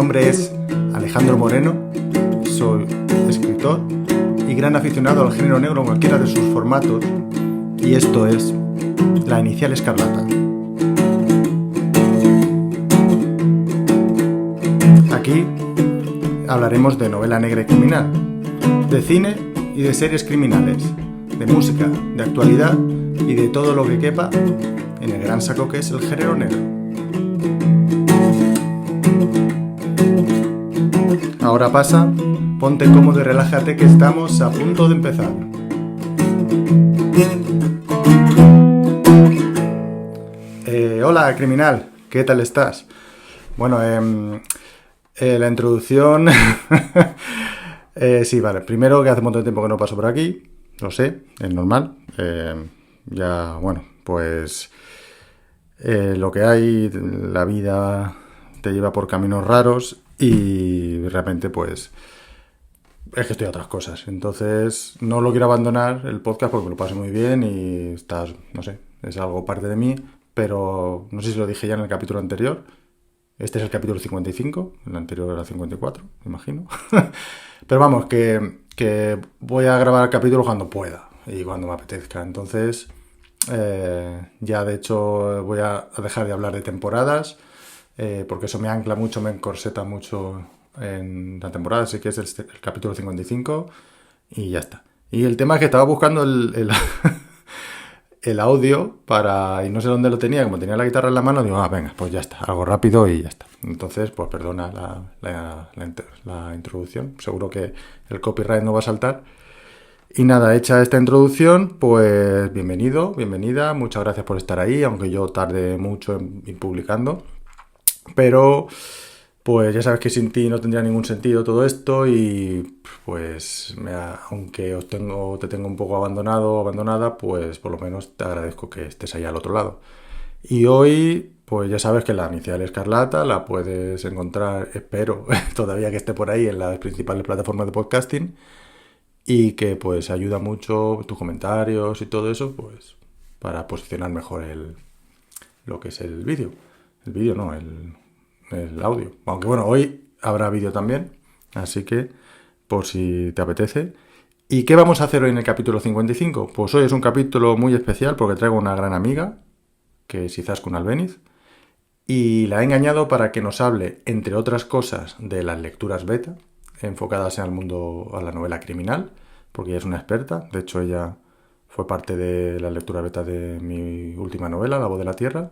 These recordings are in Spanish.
nombre es Alejandro Moreno, soy escritor y gran aficionado al género negro en cualquiera de sus formatos, y esto es La Inicial Escarlata. Aquí hablaremos de novela negra y criminal, de cine y de series criminales, de música, de actualidad y de todo lo que quepa en el gran saco que es el género negro. Ahora pasa, ponte cómodo y relájate que estamos a punto de empezar. Hola, criminal, ¿qué tal estás? Bueno, la introducción... sí, vale, primero que hace un montón de tiempo que no paso por aquí, lo sé, es normal. Ya, bueno, pues lo que hay, la vida te lleva por caminos raros y realmente pues es que estoy a otras cosas. Entonces no lo quiero abandonar el podcast porque me lo paso muy bien y estás, no sé, es algo parte de mí, pero no sé si lo dije ya en el capítulo anterior. Este es el capítulo 55, el anterior era 54, me imagino. Pero vamos, que voy a grabar el capítulo cuando pueda y cuando me apetezca. Entonces, ya de hecho voy a dejar de hablar de temporadas, porque eso me ancla mucho, me encorseta mucho en la temporada, así que es el capítulo 55 y ya está. Y el tema es que estaba buscando el audio y no sé dónde lo tenía, como tenía la guitarra en la mano, digo, venga, pues ya está, algo rápido y ya está. Entonces, pues perdona la introducción, seguro que el copyright no va a saltar. Y nada, hecha esta introducción, pues bienvenido, bienvenida, muchas gracias por estar ahí, aunque yo tarde mucho en ir publicando, pero pues ya sabes que sin ti no tendría ningún sentido todo esto y pues aunque te tengo un poco abandonado o abandonada, pues por lo menos te agradezco que estés ahí al otro lado. Y hoy, pues ya sabes que La Inicial Escarlata la puedes encontrar, espero todavía que esté por ahí en las principales plataformas de podcasting y que pues ayuda mucho tus comentarios y todo eso, pues para posicionar mejor lo que es el vídeo. El vídeo no, el audio. Aunque bueno, hoy habrá vídeo también, así que por si te apetece. ¿Y qué vamos a hacer hoy en el capítulo 55? Pues hoy es un capítulo muy especial porque traigo una gran amiga, que es Izaskun Albeniz, y la he engañado para que nos hable, entre otras cosas, de las lecturas beta, enfocadas en el mundo, a la novela criminal, porque ella es una experta. De hecho, ella fue parte de la lectura beta de mi última novela, La Voz de la Tierra.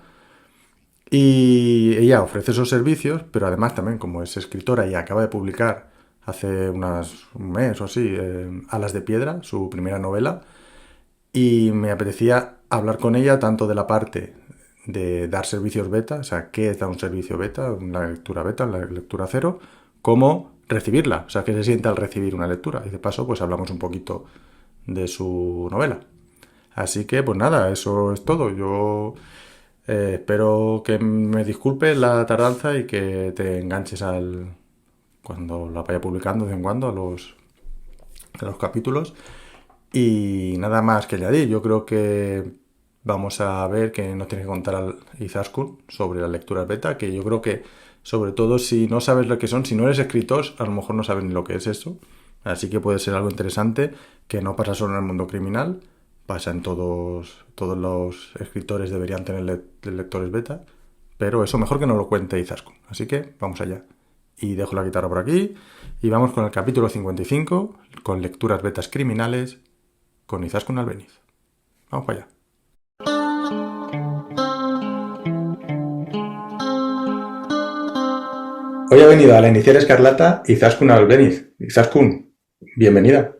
Y ella ofrece esos servicios, pero además también, como es escritora y acaba de publicar hace un mes o así, Alas de Piedra, su primera novela, y me apetecía hablar con ella tanto de la parte de dar servicios beta, o sea, qué es dar un servicio beta, una lectura beta, la lectura cero, como recibirla, o sea, qué se siente al recibir una lectura. Y de paso, pues hablamos un poquito de su novela. Así que, pues nada, eso es todo. Yo... espero que me disculpes la tardanza y que te enganches cuando la vaya publicando de vez en cuando a los capítulos. Y nada más que añadir. Yo creo que vamos a ver que nos tiene que contar Izaskun sobre las lecturas beta, que yo creo que sobre todo si no sabes lo que son, si no eres escritor, a lo mejor no sabes ni lo que es eso. Así que puede ser algo interesante que no pasa solo en el mundo criminal. Pasa en todos los escritores deberían tener lectores beta, pero eso mejor que no lo cuente Izaskun. Así que vamos allá. Y dejo la guitarra por aquí y vamos con el capítulo 55, con lecturas betas criminales, con Izaskun Albeniz. Vamos para allá. Hoy ha venido a La Inicial Escarlata Izaskun Albeniz. Izaskun, bienvenida.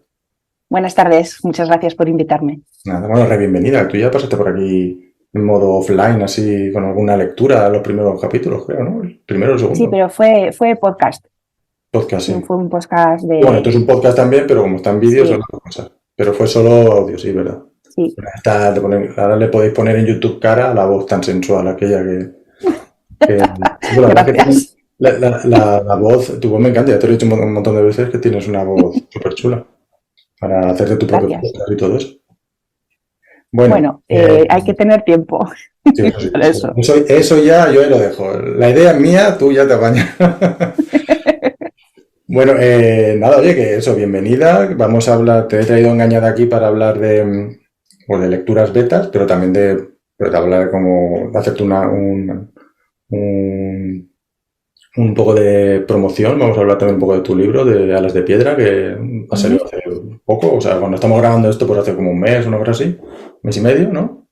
Buenas tardes, muchas gracias por invitarme. Nada, bueno, bienvenida. Tú ya pasaste por aquí en modo offline, así, con alguna lectura los primeros capítulos, creo, ¿no? El primero o el segundo. Sí, pero fue podcast. Podcast, sí. No fue un podcast de... Bueno, esto es un podcast también, pero como está en vídeo, sí, son las dos cosas. Pero fue solo audio, sí, ¿verdad? Sí. Ahora le podéis poner en YouTube cara a la voz tan sensual, aquella que bueno, gracias. La voz, tu voz me encanta, ya te lo he dicho un montón de veces que tienes una voz súper chula para hacerte tu propio podcast y todo eso. Bueno, Hay que tener tiempo sí, eso, sí, para eso. eso ya yo ahí lo dejo. La idea es mía, tú ya te apañas. Bueno, nada, oye, que eso, bienvenida. Vamos a hablar, te he traído engañada aquí para hablar pues de lecturas betas, pero también pues, de hablar como, de hacerte un, un poco de promoción. Vamos a hablar también un poco de tu libro, de Alas de Piedra, que ha salido hace poco. O sea, cuando estamos grabando esto, pues hace como un mes, una cosa así, un mes y medio, ¿no?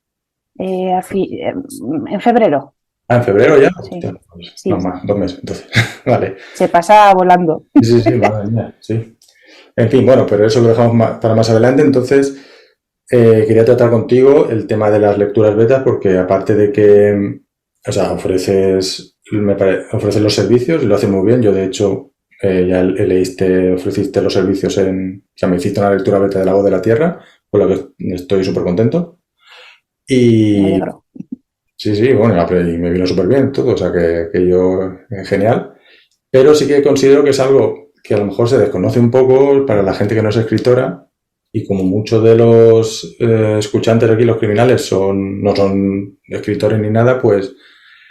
En febrero, Ah, en febrero ya. sí, Hostia, pues, no sí. más, 2 meses, entonces. Vale. Se pasa volando. Sí, sí, sí, madre mía, sí. En fin, bueno, pero eso lo dejamos para más adelante. Entonces, quería tratar contigo el tema de las lecturas betas, porque aparte de que, o sea, ofreces los servicios y lo haces muy bien. Yo, de hecho, ya ofreciste los servicios o sea, me hiciste una lectura beta de La Voz de la Tierra, con lo que estoy súper contento. Me Y alegro. sí, sí, bueno, y me vino súper bien todo, o sea, que yo, genial. Pero sí que considero que es algo que a lo mejor se desconoce un poco para la gente que no es escritora y como muchos de los escuchantes aquí, los criminales, no son escritores ni nada, pues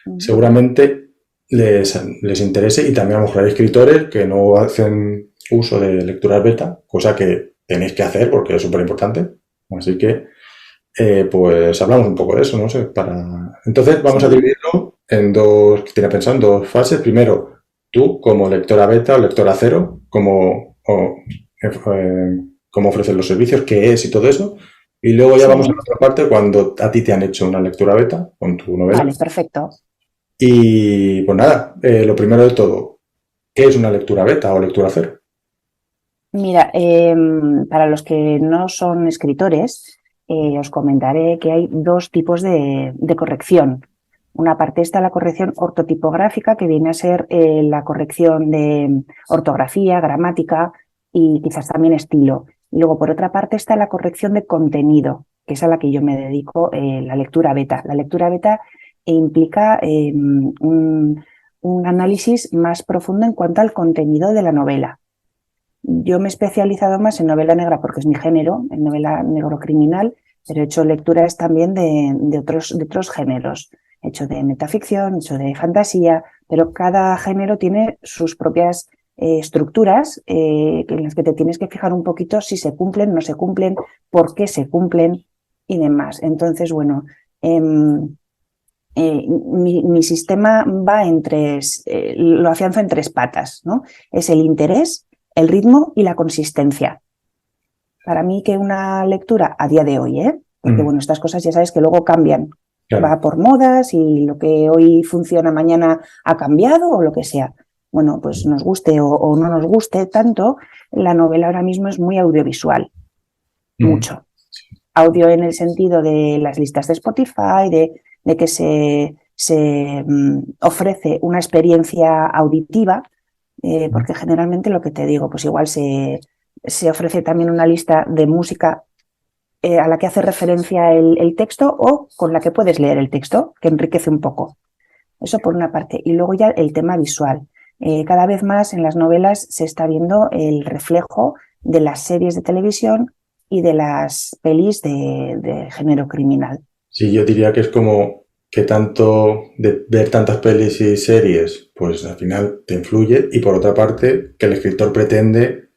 Ujú. seguramente les interese y también a lo mejor hay escritores que no hacen uso de lecturas beta, cosa que tenéis que hacer porque es súper importante. Así que, pues hablamos un poco de eso, no sé, Entonces vamos a Sí. dividirlo que tenía pensado, en dos fases. Primero, tú como lectora beta o lectora cero, cómo ofreces los servicios, qué es y todo eso. Y luego ya vamos a la Sí. otra parte cuando a ti te han hecho una lectura beta con tu novela. Vale, perfecto. Y pues nada, lo primero de todo, ¿qué es una lectura beta o lectura cero? Mira, para los que no son escritores, os comentaré que hay dos tipos de corrección. Una parte está la corrección ortotipográfica, que viene a ser la corrección de ortografía, gramática y quizás también estilo. Y luego, por otra parte, está la corrección de contenido, que es a la que yo me dedico, la lectura beta. La lectura beta implica un análisis más profundo en cuanto al contenido de la novela. Yo me he especializado más en novela negra porque es mi género, en novela negro criminal, pero he hecho lecturas también de otros géneros. He hecho de metaficción, he hecho de fantasía, pero cada género tiene sus propias estructuras en las que te tienes que fijar un poquito si se cumplen, no se cumplen, por qué se cumplen y demás. Entonces, bueno, mi sistema va lo afianzo en tres patas, ¿no? Es el interés, el ritmo y la consistencia. Para mí que una lectura a día de hoy, porque Mm, bueno, estas cosas ya sabes que luego cambian, claro. va por modas y lo que hoy funciona mañana ha cambiado o lo que sea. Bueno, pues nos guste o no nos guste tanto, la novela ahora mismo es muy audiovisual, Mm, mucho. Audio en el sentido de las listas de Spotify, de que se ofrece una experiencia auditiva, porque generalmente lo que te digo, pues igual se ofrece también una lista de música a la que hace referencia el texto o con la que puedes leer el texto, que enriquece un poco. Eso por una parte. Y luego ya el tema visual. Cada vez más en las novelas se está viendo el reflejo de las series de televisión y de las pelis de género criminal. Sí, yo diría que es como que tanto de ver tantas pelis y series, pues al final te influye. Y por otra parte, que el escritor pretende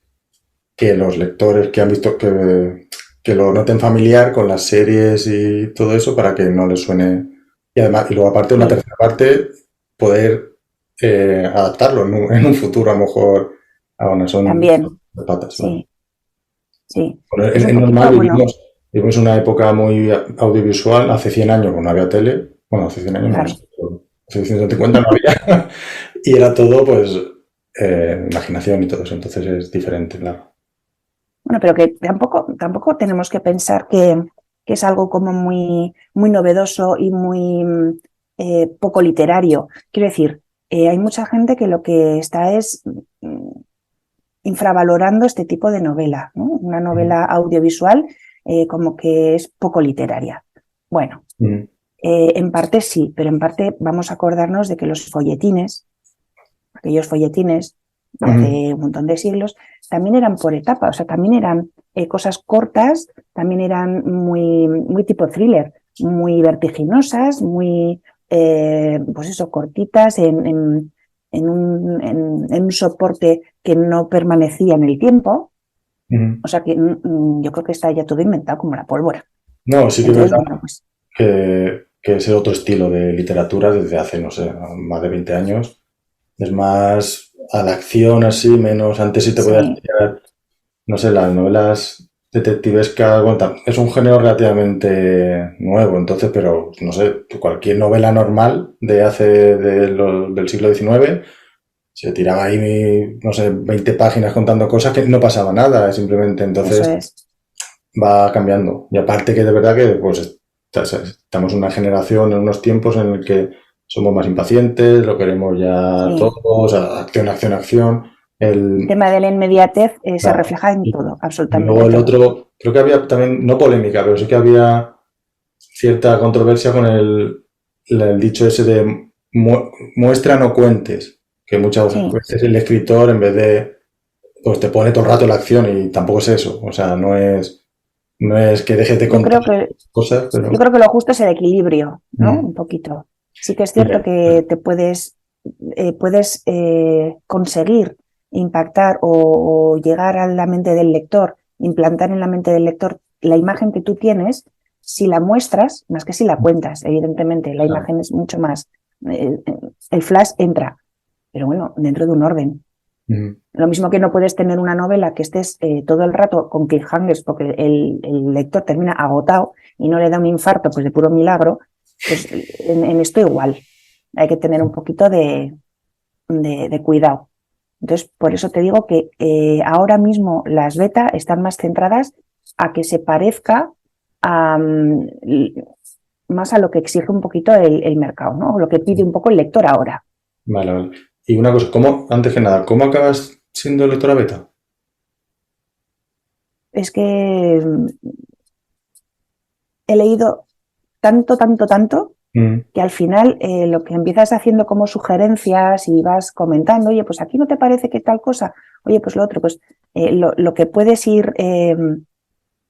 que los lectores que han visto que lo noten familiar con las series y todo eso para que no les suene. Y además, y luego aparte, una Sí, tercera parte, poder adaptarlo en un futuro a lo mejor. Ah, bueno, son también, de patas, vale. sí, sí. Bueno, Es un es normal, poquito, bueno, vivimos una época muy audiovisual. Hace 100 años no había tele. Bueno, hace 100 años no lo sé, claro. pero hace 150 no había. Y era todo, pues, imaginación y todo eso. Entonces es diferente, claro. Bueno, pero que tampoco tenemos que pensar que es algo como muy novedoso y muy poco literario. Quiero decir, hay mucha gente que lo que está es infravalorando este tipo de novela, ¿no? Una novela audiovisual como que es poco literaria. Bueno, Mm, en parte sí, pero en parte vamos a acordarnos de que los folletines, aquellos folletines de mm, hace un montón de siglos, también eran por etapa, o sea, también eran cosas cortas, también eran muy tipo thriller, muy vertiginosas, muy, pues eso, cortitas, en un soporte que no permanecía en el tiempo. Ujú. O sea que yo creo que está ya todo inventado como la pólvora. No, sí que es Entonces, verdad bueno, pues que es otro estilo de literatura desde hace, no sé, más de 20 años. Es más a la acción así, menos antes sí te podías sí, pillar, no sé, las novelas detectivescas, bueno, es un género relativamente nuevo, entonces, pero no sé, cualquier novela normal de del siglo XIX se tiraba ahí, no sé, 20 páginas contando cosas que no pasaba nada, simplemente eso entonces es. va cambiando. Y aparte que de verdad que pues estamos en una generación, en unos tiempos en el que somos más impacientes, lo queremos ya todo, Sí. o sea, acción, acción, acción. El El, tema de la inmediatez se claro. refleja en Y todo, luego absolutamente el todo. otro, creo que había también, no polémica, pero sí que había cierta controversia con el dicho ese de muestra no cuentes, que muchas Sí, veces el escritor en vez de, pues te pone todo el rato la acción y tampoco es eso, o sea, no es que dejes de yo contar creo que, cosas, pero yo creo que lo justo es el equilibrio, ¿no? mm, Un poquito. Sí que es cierto dime. que te puedes conseguir impactar o llegar a la mente del lector, implantar en la mente del lector la imagen que tú tienes, si la muestras, más que si la cuentas, evidentemente, la Claro. imagen es mucho más. eh, el flash entra, pero bueno, dentro de un orden. Mm, Lo mismo que no puedes tener una novela que estés todo el rato con cliffhangers porque el lector termina agotado y no le da un infarto pues de puro milagro, pues en esto igual. Hay que tener un poquito de cuidado. Entonces, por eso te digo que ahora mismo las beta están más centradas a que se parezca a, más a lo que exige un poquito el mercado, ¿no? Lo que pide un poco el lector ahora. vale, vale. Y una cosa, antes que nada, ¿cómo acabas siendo lectora beta? Es que he leído tanto, tanto, tanto Mm, que al final lo que empiezas haciendo como sugerencias y vas comentando, oye, pues aquí no te parece que tal cosa, oye, pues lo otro, pues lo que puedes ir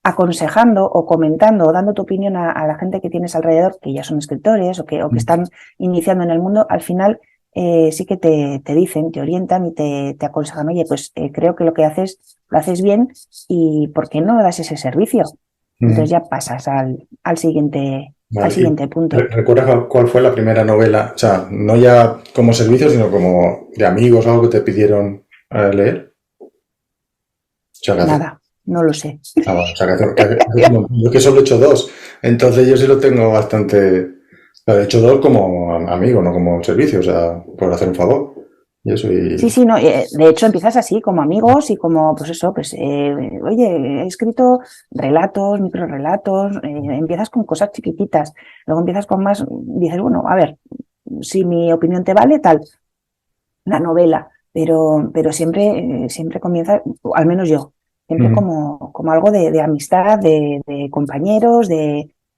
aconsejando o comentando o dando tu opinión a la gente que tienes alrededor, que ya son escritores o que mm. están iniciando en el mundo, al final sí que te dicen, te orientan y te aconsejan, oye, pues creo que lo que haces lo haces bien y ¿por qué no das ese servicio? Entonces Ujú. ya pasas al Vale. ¿Y siguiente punto. recuerdas cuál fue la primera novela? O sea, no ya como servicio, sino como de amigos o algo que te pidieron leer. O sea, Nada, no lo sé. vale, o sea, que hace un montón. Yo es que solo he hecho dos. Entonces yo sí lo tengo bastante. He hecho dos como amigo, no como servicio, o sea, por hacer un favor. Y eso, Sí, y. sí, no, de hecho empiezas así, como amigos y como, pues eso, pues, oye, he escrito relatos, microrelatos, empiezas con cosas chiquititas, luego empiezas con más, dices, bueno, a ver, si mi opinión te vale, tal, la novela, pero siempre comienza, o al menos yo, siempre Ujú. como algo de amistad, de compañeros,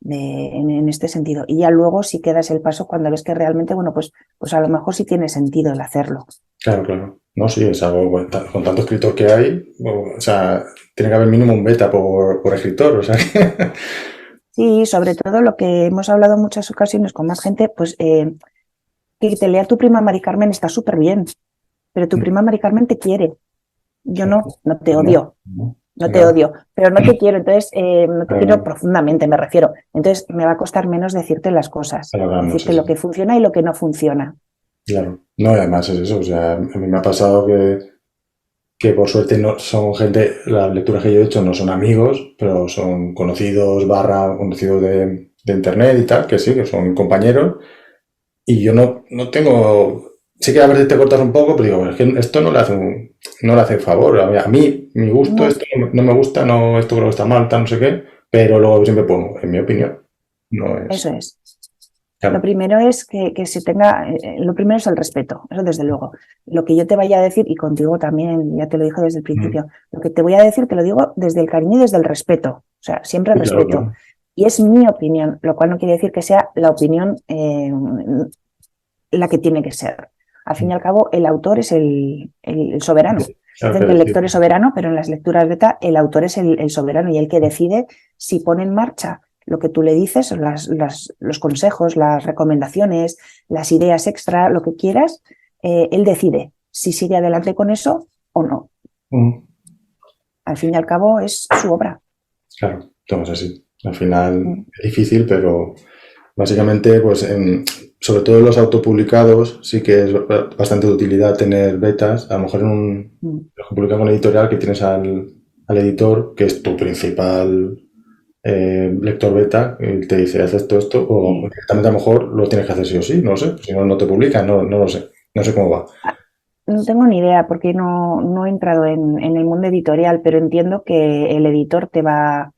en este sentido. Y ya luego sí que das el paso cuando ves que realmente, bueno, pues a lo mejor sí tiene sentido el hacerlo. Claro, claro. No, sí, es algo, bueno, con tanto escritor que hay, o sea, tiene que haber mínimo un beta por escritor, o sea que. Sí, sobre todo lo que hemos hablado en muchas ocasiones con más gente, pues que te lea tu prima Mari Carmen está súper bien, pero tu prima Mari Carmen te quiere. Yo no, no te Pues no, odio, no. no te Claro, odio, pero no te quiero, entonces no te claro, quiero claro, profundamente, me refiero. Entonces me va a costar menos decirte las cosas, claro, claro, no sé, decirte lo sí, que funciona y lo que no funciona. claro. No, y además es eso, o sea, a mí me ha pasado que por suerte no son gente, las lecturas que yo he hecho no son amigos, pero son conocidos barra conocidos de internet y tal, que sí, que son compañeros, y yo no tengo, sí que a veces te cortas un poco, pero digo, es que esto no le hace favor, a mí, mi gusto, No, esto no me gusta, no, esto creo que está mal, tal, no sé qué, pero luego siempre pongo, en mi opinión, no eso es, es. Lo claro. primero es que se tenga, lo primero es el respeto, eso desde luego. Lo que yo te vaya a decir, y contigo también, ya te lo dije desde el Mm. principio, lo que te voy a decir te lo digo desde el cariño y desde el respeto, o sea, siempre Sí, claro, respeto. claro. Y es mi opinión, lo cual no quiere decir que sea la opinión la que tiene que ser. Al fin y al cabo, el autor es el soberano. Claro, Dicen que el lector es soberano, pero en las lecturas beta el autor es el soberano y el que decide si pone en marcha lo que tú le dices, los consejos, las recomendaciones, las ideas extra, lo que quieras, él decide si sigue adelante con eso o no. Mm, Al fin y al cabo es su obra. claro, todo es así. Al final Mm, es difícil, pero básicamente, pues sobre todo en los autopublicados, sí que es bastante de utilidad tener betas. A lo mejor mm. publicar con editorial que tienes al editor, que es tu principal lector beta, y te dice, haz esto, o Sí. directamente a lo mejor lo tienes que hacer sí o sí, no lo sé. Si no, no te publican, no lo sé. No sé cómo va. No tengo ni idea porque no he entrado en el mundo editorial, pero entiendo que el editor te va a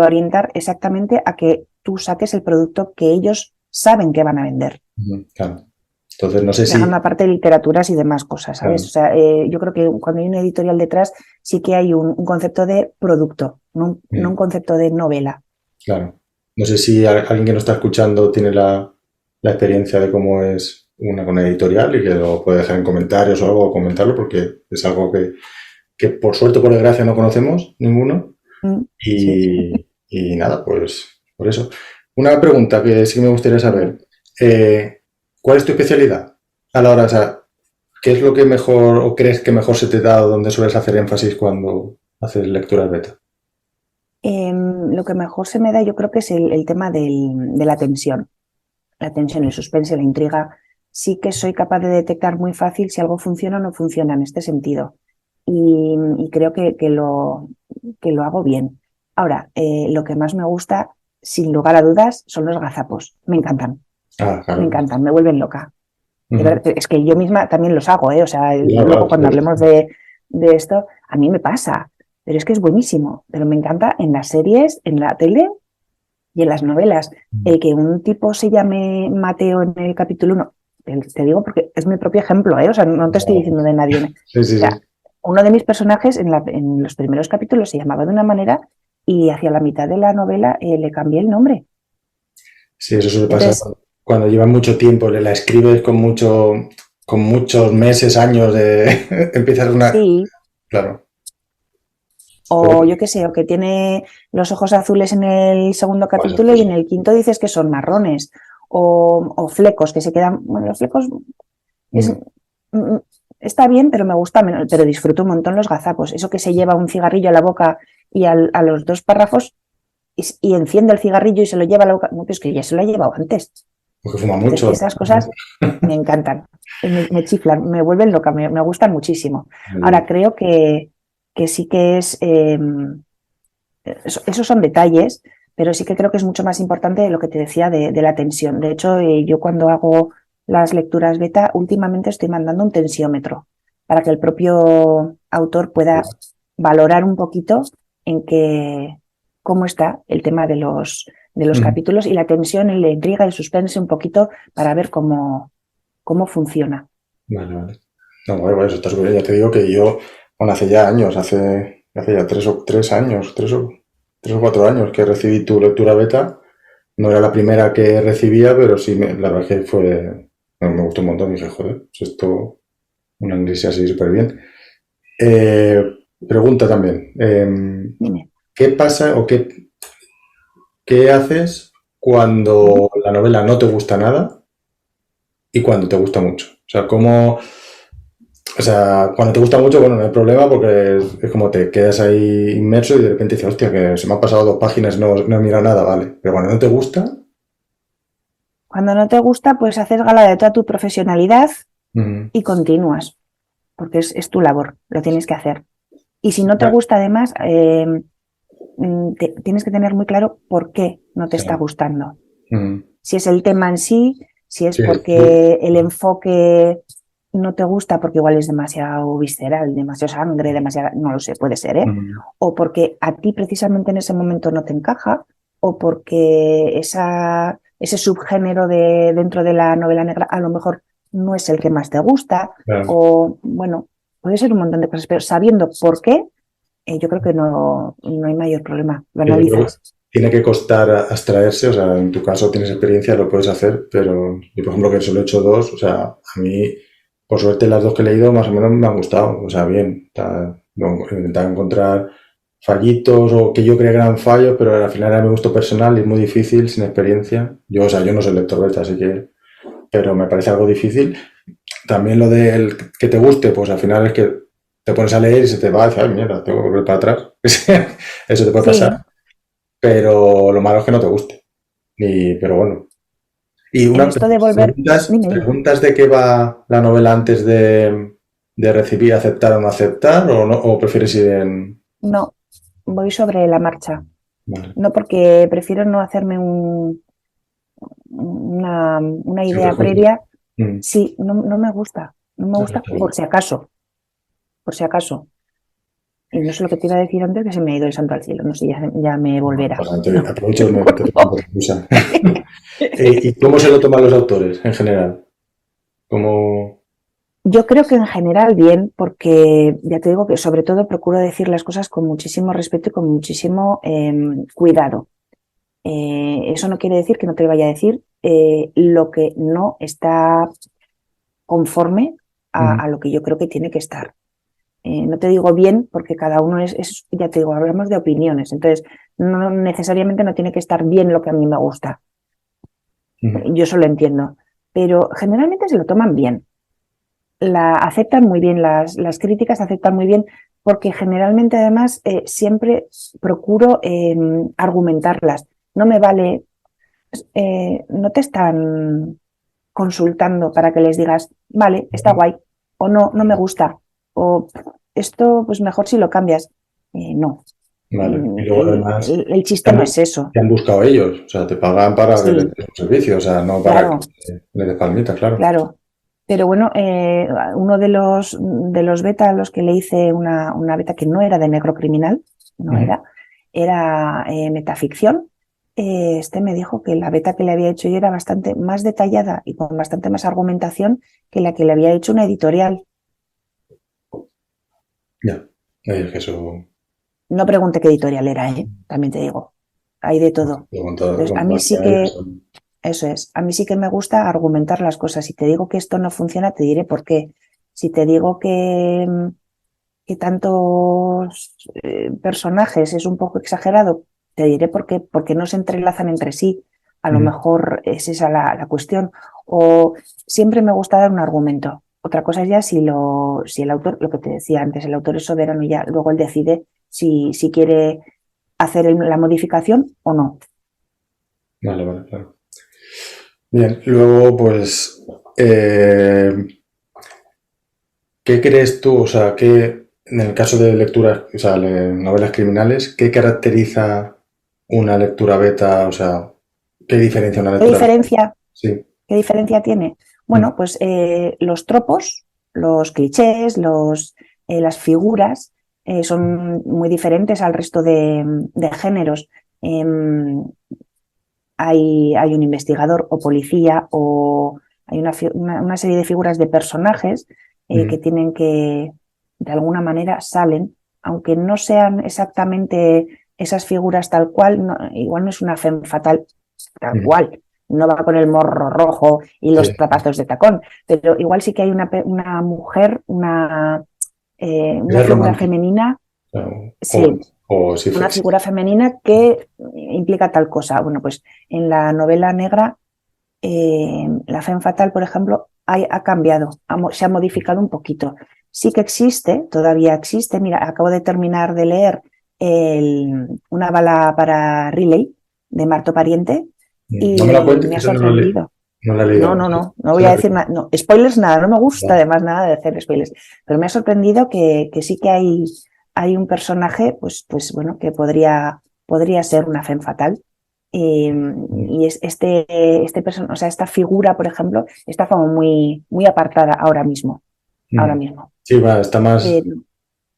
orientar exactamente a que tú saques el producto que ellos saben que van a vender, Ujú, claro. Entonces, no sé si... dejando aparte literaturas y demás cosas, ¿sabes? Claro. O sea, yo creo que cuando hay una editorial detrás sí que hay un concepto de producto, no un Mm, concepto de novela. claro. No sé si alguien que nos está escuchando tiene la experiencia de cómo es con una editorial y que lo puede dejar en comentarios o algo, o comentarlo, porque es algo que por suerte o por desgracia no conocemos ninguno. Sí. Y nada, pues por eso. Una pregunta que sí me gustaría saber. eh, ¿Cuál es tu especialidad a la hora? O sea, ¿qué es lo que mejor o crees que mejor se te da o donde sueles hacer énfasis cuando haces lecturas beta? Lo que mejor se me da yo creo que es el tema de la tensión. La tensión, el suspense, la intriga, sí que soy capaz de detectar muy fácil si algo funciona o no funciona en este sentido. Y creo que lo hago bien. Ahora, lo que más me gusta, sin lugar a dudas, son los gazapos. Ah, Me claro. encantan, me vuelven loca. De Ujú. verdad, es que yo misma también los hago, ¿eh? O sea, Claro, luego claro, cuando hablemos de esto, a mí me pasa, pero es que es buenísimo. Pero me encanta en las series, en la tele y en las novelas, el que un tipo se llame Mateo en el capítulo 1, te digo porque es mi propio ejemplo, ¿eh? O sea, no te estoy diciendo de nadie. O sí, sí, sí. sea, uno de mis personajes en los primeros capítulos se llamaba de una manera y hacia la mitad de la novela le cambié el nombre. Sí, eso suele pasar Entonces, cuando llevas mucho tiempo, la escribes con muchos meses, años de empiezas una. sí, Claro. Pero, o yo qué sé, o que tiene los ojos azules en el segundo pues, capítulo y en el quinto dices que son marrones, o flecos que se quedan, bueno, los flecos es, mm, mm, está bien, pero me gusta menos, pero disfruto un montón los gazapos. Eso que se lleva un cigarrillo a la boca y a los 2 párrafos y enciende el cigarrillo y se lo lleva a la boca. No, que es que ya se lo ha llevado antes. porque fuma Entonces, mucho. esas cosas me encantan, me chiflan, me vuelven loca, me gustan muchísimo. Ahora, creo que sí que esos son detalles, pero sí que creo que es mucho más importante lo que te decía de la tensión. De hecho, yo cuando hago las lecturas beta, últimamente estoy mandando un tensiómetro para que el propio autor pueda valorar un poquito en cómo está el tema de los Mm, capítulos y la tensión, y la intriga, el suspense un poquito para ver cómo funciona. vale, vale. No, bueno, eso está súper bien. Ya te digo que yo, bueno, hace ya años, hace ya 3 años, 3 o 4 años que recibí tu lectura beta. No era la primera que recibía, pero sí, la verdad que me gustó un montón. Dije, joder, pues esto, una análisis así súper bien. Eh, Pregunta también, Dime. ¿qué pasa o qué haces Ujú. cuando la novela no te gusta nada y cuando te gusta mucho? O sea, o sea, cuando te gusta mucho, bueno, no hay problema porque es como te quedas ahí inmerso y de repente dices, hostia, que se me han pasado 2 páginas, no he mirado nada, vale. Pero cuando no te gusta, Cuando no te gusta, pues haces gala de toda tu profesionalidad mm, y continúas, porque es tu labor, lo tienes que hacer. Y si no te vale, gusta, además, tienes que tener muy claro por qué no te está claro, gustando. mm, Si es el tema en sí, si es sí, porque el enfoque no te gusta porque igual es demasiado visceral, demasiado sangre, demasiado, no lo sé, puede ser, ¿eh? mm, O porque a ti precisamente en ese momento no te encaja, o porque ese subgénero dentro de la novela negra a lo mejor no es el que más te gusta, claro. o bueno, puede ser un montón de cosas, pero sabiendo por qué, yo creo que no hay mayor problema, lo Sí, yo creo que analizas. tiene que costar abstraerse, o sea, en tu caso tienes experiencia, lo puedes hacer, pero yo, por ejemplo, que solo he hecho dos, o sea, a mí por suerte las dos que he leído más o menos me han gustado, o sea, bien, no, he intentado encontrar fallitos o que yo creía que eran fallos, pero al final era mi gusto personal y es muy difícil sin experiencia. Yo, o sea, yo no soy lector beta, así que, pero me parece algo difícil. También lo del que te guste, pues al final es que te pones a leer y se te va a decir, ay, mierda, tengo que volver para atrás. Eso te puede pasar, Sí, pero lo malo es que no te guste. Pero bueno. Y en esto de volver, dime, dime. preguntas de qué va la novela antes de recibir, aceptar o no aceptar, o no, o prefieres ir en. No, voy sobre la marcha. Vale. No, porque prefiero no hacerme una Sin idea prejuicios. previa. Mm. Sí, no, no me gusta. No me Eso gusta está bien. por si acaso. Y no sé lo que te iba a decir antes, que se me ha ido el santo al cielo. No sé, ya me No volverá. pasa nada, No aprovecho me y te acuerdo. pregunto otra cosa. ¿Y cómo se lo toman los autores en general? ¿Cómo? Yo creo que en general bien, porque ya te digo que sobre todo procuro decir las cosas con muchísimo respeto y con muchísimo cuidado. Eso no quiere decir que no te vaya a decir lo que no está conforme Mm. a lo que yo creo que tiene que estar. No te digo bien porque cada uno ya te digo, hablamos de opiniones, entonces no necesariamente no tiene que estar bien lo que a mí me gusta. Mm. Yo eso lo entiendo, pero generalmente se lo toman bien. Aceptan muy bien, las críticas aceptan muy bien, porque generalmente además siempre procuro argumentarlas. No me vale, no te están consultando para que les digas, vale, está guay, o no, no me gusta, o esto pues mejor si lo cambias. No. Vale. Y luego además, El te chiste han, no bu- es eso. te han buscado ellos, o sea, te pagan para que les Sí, des un servicio, o sea, no para que claro, le des palmita, claro. claro. Pero bueno, uno de los beta a los que le hice una beta que no era de negro criminal, no Ujú. era metaficción. Este me dijo que la beta que le había hecho yo era bastante más detallada y con bastante más argumentación que la que le había hecho una editorial. Ya. Es que eso, No pregunté qué editorial era, también te digo. Hay de todo. Entonces, a con mí todas sí las que, eso es, a mí sí que me gusta argumentar las cosas. Si te digo que esto no funciona, te diré por qué. Si te digo que tantos personajes es un poco exagerado, te diré por qué, porque no se entrelazan entre sí. A lo Ujú. mejor es esa la cuestión. O siempre me gusta dar un argumento. Otra cosa es ya si el autor, lo que te decía antes, el autor es soberano y ya luego él decide si quiere hacer la modificación o no. Vale, vale, claro. Bien, luego, pues, eh, ¿qué crees tú, o sea, en el caso de lecturas, o sea, novelas criminales, qué caracteriza una lectura beta, o sea, qué diferencia una ¿Qué lectura beta? diferencia, Sí. qué diferencia tiene? Mm. Bueno, pues los tropos, los clichés, las figuras son muy diferentes al resto de géneros. Em, hay un investigador o policía o hay una serie de figuras de personajes Mm. que tienen que, de alguna manera, salen, aunque no sean exactamente esas figuras tal cual, igual no es una femme fatal tal Mm. cual, no va con el morro rojo y Sí, los zapatos de tacón, pero igual sí que hay una mujer, una es figura romántico, femenina, o, sí, o sí, una sí. figura femenina que implica tal cosa. Bueno, pues en la novela negra, la femme fatal, por ejemplo, ha cambiado, se ha modificado un poquito. Sí que existe, todavía existe. Mira, acabo de terminar de leer una bala para Riley de Marto Pariente No me la y cuentes, me que ha eso no lo sorprendido. no la he leído No, aún. no, no, no Esa voy es a la decir primera. nada. No, spoilers nada, no me gusta Ya. además nada de hacer spoilers, pero me ha sorprendido que sí que hay un personaje, pues bueno, que podría ser una femme fatal. Mm. Y o sea, esta figura, por ejemplo, está como muy, muy apartada ahora mismo. Ahora Mm. mismo. Sí, va, está más Pero,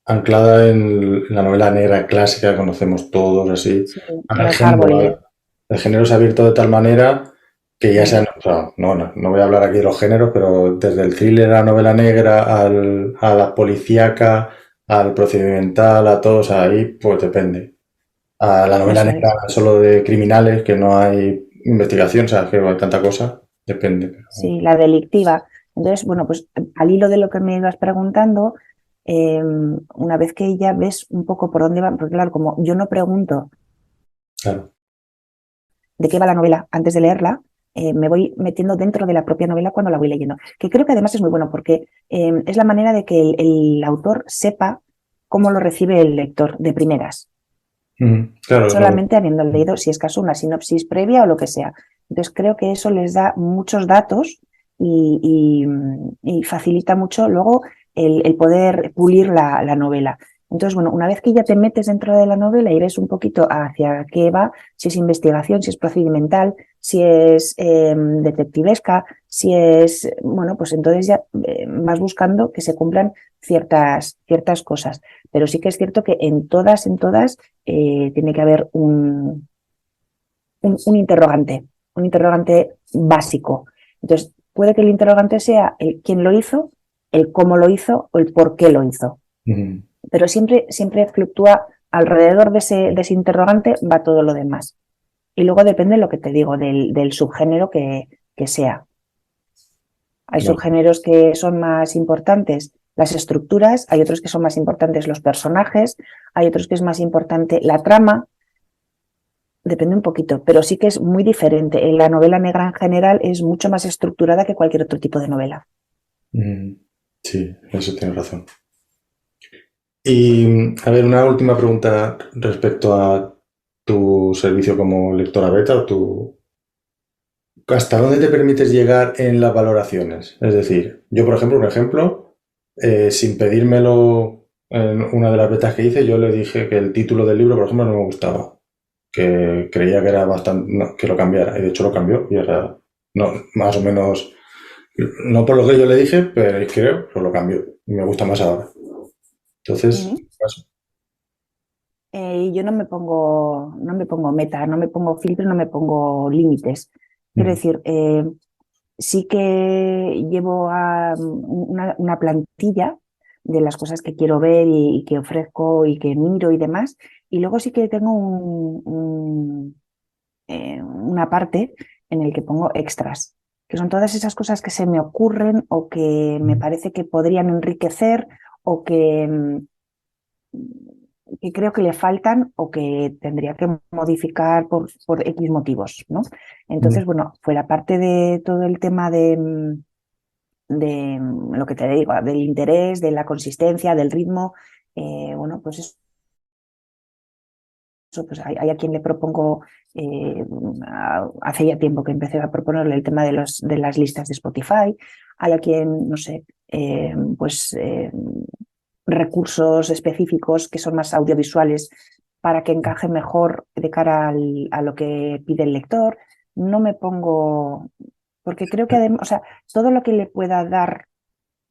anclada en la novela negra clásica que conocemos todos, así. sí, Ahora en el Hardboiled. el género se ha abierto de tal manera que ya Mm, sean, o sea, no voy a hablar aquí de los géneros, pero desde el thriller a la novela negra, a la policíaca, al procedimental, a todos ahí, pues depende. A la novela eso negra es. solo de criminales, que no hay investigación, o sea, que hay tanta cosa, depende. Sí, la delictiva. Entonces, bueno, pues al hilo de lo que me ibas preguntando, una vez que ya ves un poco por dónde va, porque claro, como yo no pregunto Claro. de qué va la novela antes de leerla, me voy metiendo dentro de la propia novela cuando la voy leyendo. Que creo que además es muy bueno porque es la manera de que el autor sepa cómo lo recibe el lector de primeras, Claro, solamente habiendo leído, si es caso, una sinopsis previa o lo que sea. Entonces creo que eso les da muchos datos y facilita mucho luego el poder pulir la novela. Entonces, bueno, una vez que ya te metes dentro de la novela y ves un poquito hacia qué va, si es investigación, si es procedimental, si es detectivesca, si es, bueno, pues entonces ya vas buscando que se cumplan ciertas cosas. Pero sí que es cierto que en todas, tiene que haber un interrogante básico. Entonces, puede que el interrogante sea el quién lo hizo, el cómo lo hizo o el por qué lo hizo. ujú. Pero siempre fluctúa alrededor de ese interrogante, va todo lo demás. Y luego depende lo que te digo, del subgénero que sea. Hay Claro. subgéneros que son más importantes las estructuras, hay otros que son más importantes los personajes, hay otros que es más importante la trama. Depende un poquito, pero sí que es muy diferente. La novela negra en general es mucho más estructurada que cualquier otro tipo de novela. Ujú. Sí, eso tienes razón. Y, a ver, una última pregunta respecto a tu servicio como lectora beta, ¿hasta dónde te permites llegar en las valoraciones? Es decir, yo, por ejemplo, un ejemplo, sin pedírmelo en una de las betas que hice, yo le dije que el título del libro, por ejemplo, no me gustaba, que creía que era bastante, que lo cambiara, y de hecho lo cambió, y era, no, más o menos, no por lo que yo le dije, pero creo que lo cambió, y me gusta más ahora. Entonces, Ujú. Yo no me pongo meta, no me pongo filtro, no me pongo límites. Quiero mm, decir, sí que llevo una plantilla de las cosas que quiero ver y que ofrezco y que miro y demás. Y luego sí que tengo una parte en el que pongo extras, que son todas esas cosas que se me ocurren o que me parece que podrían enriquecer o que creo que le faltan o que tendría que modificar por X motivos, ¿no? mm, Entonces, bueno, fuera parte de todo el tema de lo que te digo, del interés, de la consistencia, del ritmo, bueno, pues eso, pues hay a quien le propongo, hace ya tiempo que empecé a proponerle el tema de las listas de Spotify, hay a quien, no sé, recursos específicos que son más audiovisuales para que encaje mejor de cara a lo que pide el lector. No me pongo, porque creo que además, o sea, todo lo que le pueda dar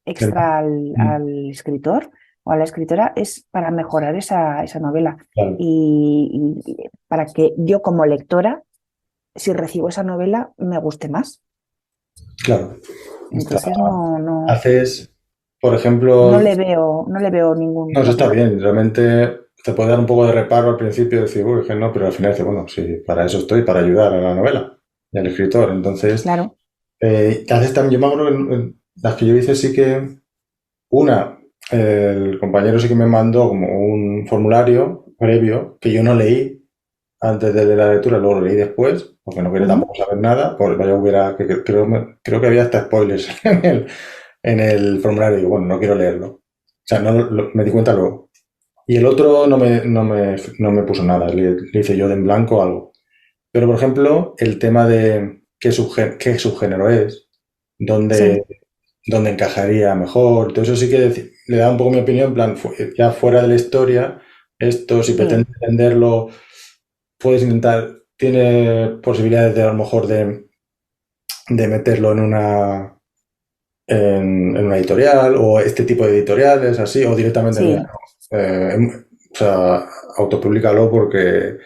extra mm, al escritor o a la escritora es para mejorar esa novela claro, y para que yo como lectora, si recibo esa novela, me guste más. claro. Está- Entonces haces, por ejemplo, no le veo ningún no, eso está problema. bien, realmente te puede dar un poco de reparo al principio, decir, uy, que no, pero al final dices, bueno, sí, para eso estoy, para ayudar a la novela y al escritor. Entonces, Claro, te haces también, yo me acuerdo que en las que yo hice sí que, una, el compañero sí que me mandó como un formulario previo que yo no leí antes de la lectura, luego lo leí después, porque no quería ujú, tampoco saber nada, porque vaya hubiera, creo que había hasta spoilers en el formulario, y digo, bueno, no quiero leerlo. O sea, no me di cuenta luego. Y el otro no me puso nada, le hice yo de en blanco algo. Pero, por ejemplo, el tema de qué subgénero es, sí, dónde, dónde encajaría mejor, todo eso sí que le da un poco mi opinión, en plan, ya fuera de la historia, esto, si sí, pretendes entenderlo, puedes intentar, tiene posibilidades de a lo mejor de meterlo en una editorial o este tipo de editoriales, así, o directamente, mira, sí. no, o sea, autopublicalo porque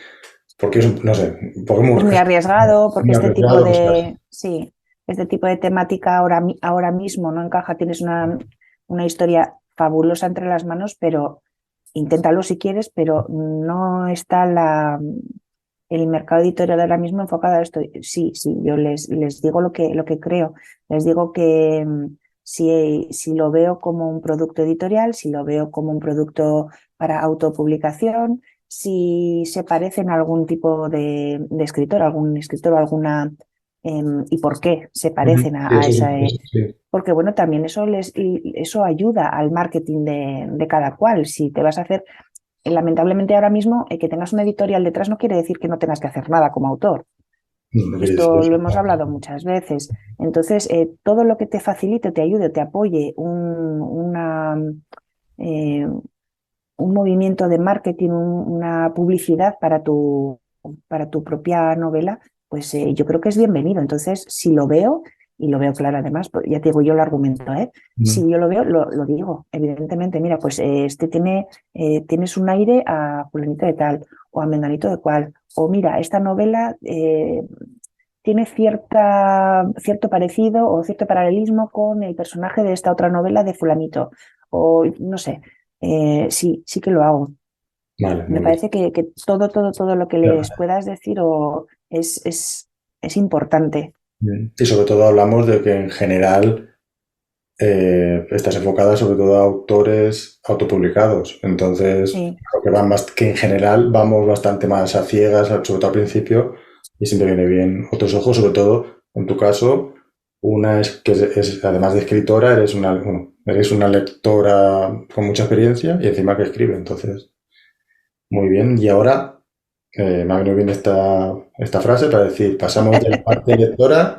es, no sé, porque Es muy arriesgado porque muy arriesgado, pues casi. sí, este tipo de temática ahora mismo no encaja. Tienes una historia fabulosa entre las manos, pero inténtalo si quieres, pero no está el mercado editorial ahora mismo enfocado a esto. Sí, sí, yo les digo lo que creo. Les digo que si lo veo como un producto editorial, si lo veo como un producto para autopublicación, si se parecen a algún tipo de escritor, algún escritor o alguna... y por qué se Ujú. parecen Sí, a esa... eso sí. porque bueno, también eso ayuda al marketing de cada cual. Si te vas a hacer, lamentablemente ahora mismo, que tengas una editorial detrás no quiere decir que no tengas que hacer nada como autor. No quiere decir Esto eso. lo hemos hablado muchas veces. Entonces, todo lo que te facilite, te ayude, te apoye eh, un movimiento de marketing, una publicidad para tu propia novela, pues yo creo que es bienvenido. Entonces, si lo veo, y lo veo claro además, pues, ya te digo, yo lo argumento, ¿eh? Mm. Si yo lo veo, lo digo, evidentemente, mira, pues tienes un aire a fulanito de tal, o a menganito de cual, o mira, esta novela tiene cierto parecido o cierto paralelismo con el personaje de esta otra novela de fulanito, o no sé, sí que lo hago. Vale, Me muy bien. parece que todo lo que les Ya. puedas decir es importante. Y sobre todo hablamos de que en general estás enfocada sobre todo a autores autopublicados. Entonces, Sí, creo que que en general vamos bastante más a ciegas, sobre todo al principio, y siempre viene bien otros ojos, sobre todo en tu caso, una es que además de escritora, eres una lectora con mucha experiencia y encima que escribe. Entonces, muy bien. Y ahora me ha venido bien esta frase para decir, pasamos de la parte lectora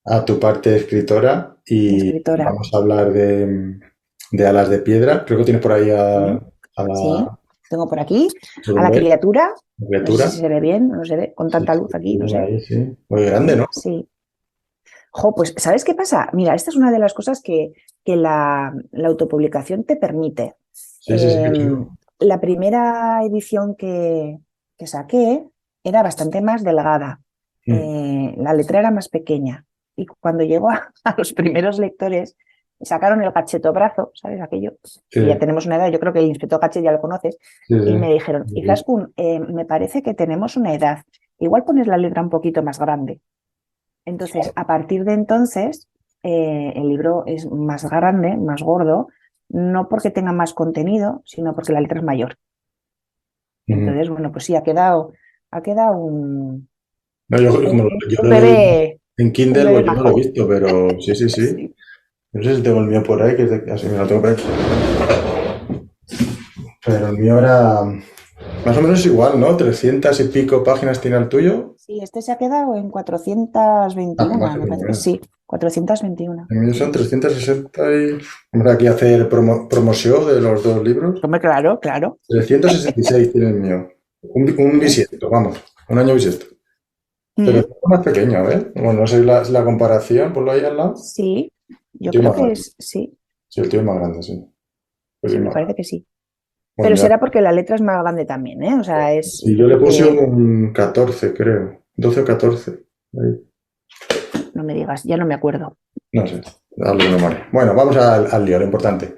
a tu parte escritora y escritora. vamos a hablar de Alas de Piedra. Creo que tienes por ahí Sí, a sí. la Tengo por aquí a la Solveig, criatura. la No sé si criatura. se ve bien, no se ve con Sí, tanta sí, luz aquí, no bien sé. ahí, sí. Muy grande, ¿no? Sí. Jo, pues, ¿sabes qué pasa? Mira, esta es una de las cosas que la autopublicación te permite. Sí, sí, sí, que sí. La primera edición que saqué era bastante más delgada. Mm. La letra era más pequeña. Y cuando llegó a los primeros lectores, sacaron el gachetobrazo, ¿sabes aquello? Sí, Que ya tenemos una edad, yo creo que el inspector Gachet ya lo conoces, sí, y me dijeron, sí. Izaskun, me parece que tenemos una edad, igual pones la letra un poquito más grande. Entonces, a partir de entonces, el libro es más grande, más gordo, no porque tenga más contenido, sino porque la letra es mayor. Ujú. Entonces, bueno, pues sí, ha quedado No, yo un lo he leído bebé, en un Kindle, bebé pues yo no lo he majo. visto, pero sí, sí, sí. Sí. No sé si tengo el mío por ahí, así me lo tengo por ahí. Pero el mío era más o menos igual, ¿no? 300 y pico páginas tiene el tuyo. Sí, este se ha quedado en cuatrocientos Ah, más veintiuno me parece que pequeño. sí, 421. El mío son Sí. 360 y... Vamos aquí a hacer promoción de los dos libros. Hombre, claro, claro. 366 tiene el mío. Un ¿Ves? bisiesto, vamos. Un año bisiesto. Pero es Mm, más pequeño, ¿eh? Bueno, no sé la comparación, ponlo ahí al lado. sí, El yo tío es creo más que grande. es, sí, Sí, el tío es más grande, sí. El tío sí, es me más parece grande. que sí. Bueno, Pero ya. será porque la letra es más grande también, ¿eh? O sea, Sí, yo yo le creo puse que, un 14, creo. 12 o 14. Ahí. no me digas, ya no me acuerdo. No sé. Hablo de memoria. Bueno, vamos al lío, lo importante.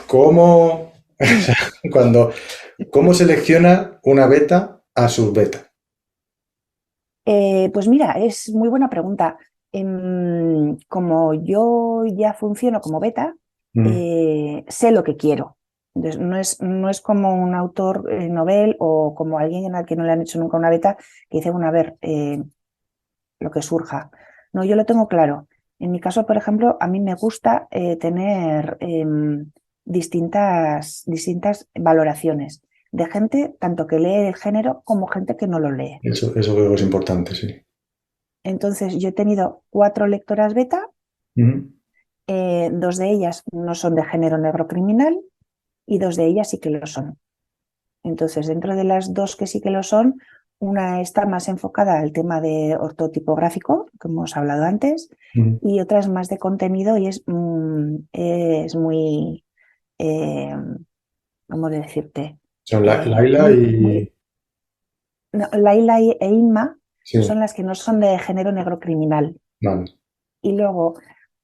¿Cómo, cuando, cómo selecciona una beta a sus beta? Pues mira, es muy buena pregunta. Como yo ya funciono como beta, Mm, sé lo que quiero. Entonces, no es como un autor novel o como alguien al que no le han hecho nunca una beta que dice, bueno, a ver, lo que surja. No, yo lo tengo claro. En mi caso, por ejemplo, a mí me gusta tener distintas valoraciones de gente, tanto que lee el género como gente que no lo lee. eso creo que es importante, sí. Entonces, yo he tenido 4 lectoras beta, Mm, 2 de ellas no son de género negro criminal y 2 de ellas sí que lo son. Entonces, dentro de las 2 que sí que lo son, una está más enfocada al tema de ortotipográfico, que hemos hablado antes, mm. y otra es más de contenido y es muy, eh, ¿cómo decirte? Son Laila Muy, muy, y... no, Laila e Inma Sí, son las que no son de género negro criminal. vale. Y luego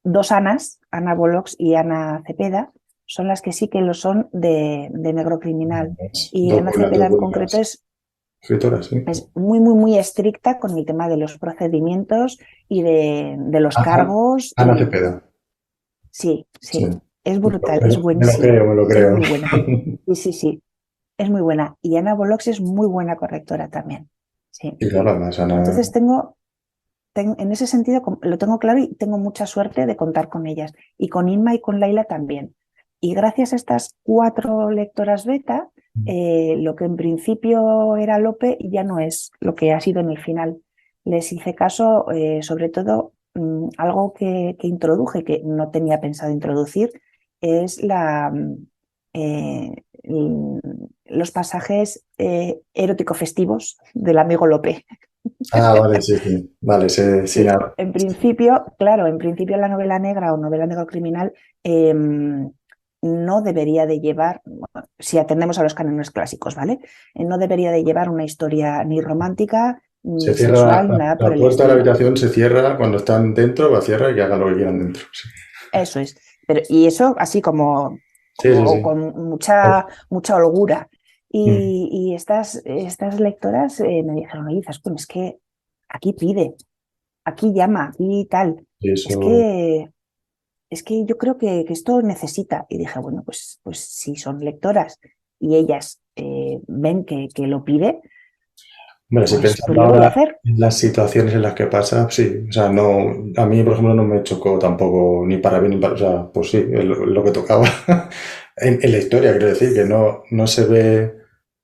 2 Anas, Ana Bolox y Ana Cepeda, son las que sí que lo son de negro criminal. Y Ana Cepeda Dos en concreto buenas escritoras, sí. es muy estricta con el tema de los procedimientos y de los Ana, cargos. Ana Y Cepeda. Sí, Sí. sí, es brutal, es Me lo buenísima, creo, me lo es creo. muy buena. Sí, sí, sí, es muy buena. Y Ana Bolox es muy buena correctora también. Sí. Y claro, además, Ana, Entonces en ese sentido lo tengo claro y tengo mucha suerte de contar con ellas. Y con Inma y con Laila también. Y gracias a estas 4 lectoras beta, lo que en principio era Lope ya no es lo que ha sido en el final. Les hice caso, sobre todo, algo que introduje, que no tenía pensado introducir, es los pasajes erótico-festivos del amigo Lope. ah, vale, sí, sí. Vale, sí, sí, Sí, en principio, claro, en principio la novela negra o novela negro criminal no debería de llevar, bueno, si atendemos a los cánones clásicos, ¿vale? No debería de llevar una historia ni romántica, se ni cierra sexual, ni nada por la el puerta de la estilo. habitación, se cierra cuando están dentro, la cierra y que hagan lo que quieran dentro. Sí, Eso es. Pero, y eso así sí, sí. como Sí. con mucha holgura. Mm. Y estas lectoras me dijeron, oye, Zaskun, es que aquí pide, aquí llama, aquí tal. Y Es eso, que yo creo que esto necesita. Y dije, bueno, pues si son lectoras y ellas ven que lo pide, bueno, si pues pensando lo voy a ahora hacer. en las situaciones en las que pasa, sí. O sea, no, a mí, por ejemplo, no me chocó tampoco ni para bien ni para, o sea, pues sí, es lo que tocaba en la historia, quiero decir, que no, no se ve,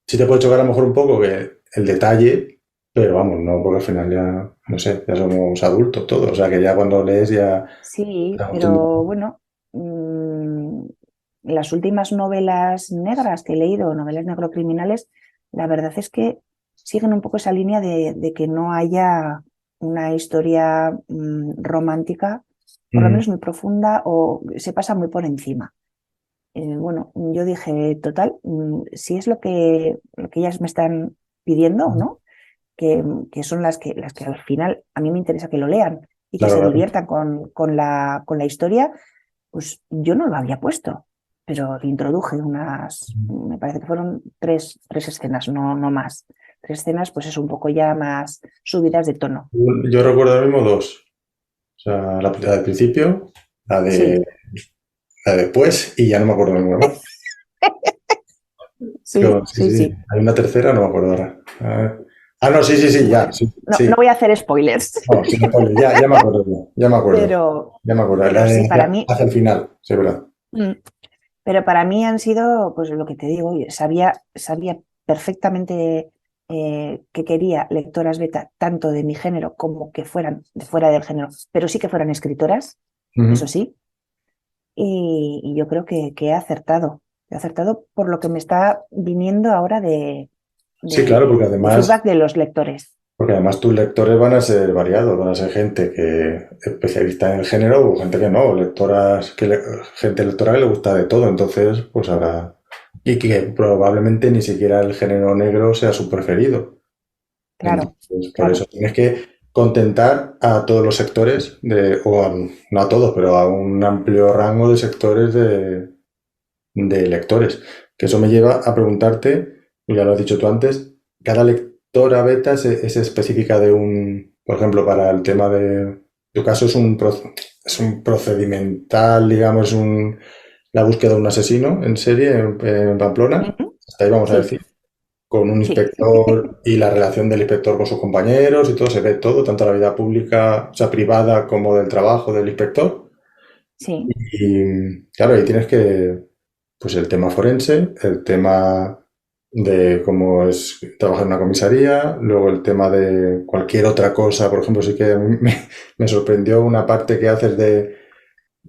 sí te puede chocar a lo mejor un poco que el detalle, pero vamos, no, porque al final ya, no sé, ya somos adultos todos, o sea, que ya cuando lees ya Sí, estamos pero bueno, las últimas novelas negras que he leído, novelas negrocriminales, la verdad es que siguen un poco esa línea de que no haya una historia romántica, por lo mm, menos muy profunda, o se pasa muy por encima. Bueno, yo dije, total, si es lo que ellas me están pidiendo, ¿no? Que son las que al final a mí me interesa que lo lean y que claro, se claro. diviertan con la historia, pues yo no lo había puesto, pero le introduje me parece que fueron tres escenas, no más. 3 escenas, pues es un poco ya más subidas de tono. Yo recuerdo ahora mismo dos. O sea, la del principio, la de Sí, la de después, y ya no me acuerdo de ninguna más. sí, Pero sí, sí, sí, sí. hay una tercera, no me acuerdo ahora. A ver. Ah, no, sí, sí, sí, ya, Bueno, sí, no sí. voy a hacer spoilers, No, sin spoiler, ya me acuerdo, ya me acuerdo. pero, Ya me acuerdo. La pero sí, de hacia el final, sí, verdad. mm, pero para mí han sido, pues lo que te digo, sabía perfectamente que quería lectoras beta tanto de mi género como que fueran de fuera del género, pero sí que fueran escritoras, eso Ujú. sí, y yo creo que he acertado. He acertado por lo que me está viniendo ahora Sí, claro, de feedback de los lectores. porque además tus lectores van a ser variados, van a ser gente que especialista en el género o gente que no, lectoras, gente lectora que le gusta de todo, entonces pues habrá, y que probablemente ni siquiera el género negro sea su preferido. Claro, Entonces, por eso claro. tienes que contentar a todos los sectores, no a todos, pero a un amplio rango de sectores de lectores. Que eso me lleva a preguntarte, y ya lo has dicho tú antes, cada lectora beta es específica de un, por ejemplo, para el tema de, tu caso es un procedimental, digamos, la búsqueda de un asesino en serie en Pamplona, Ujú. hasta ahí vamos a Sí, decir, con un sí, inspector y la relación del inspector con sus compañeros y todo, se ve todo, tanto la vida pública, o sea, privada como del trabajo del inspector. sí. Y claro, ahí tienes que, pues el tema forense, el tema de cómo es trabajar en una comisaría, luego el tema de cualquier otra cosa, por ejemplo, sí que a mí me sorprendió una parte que haces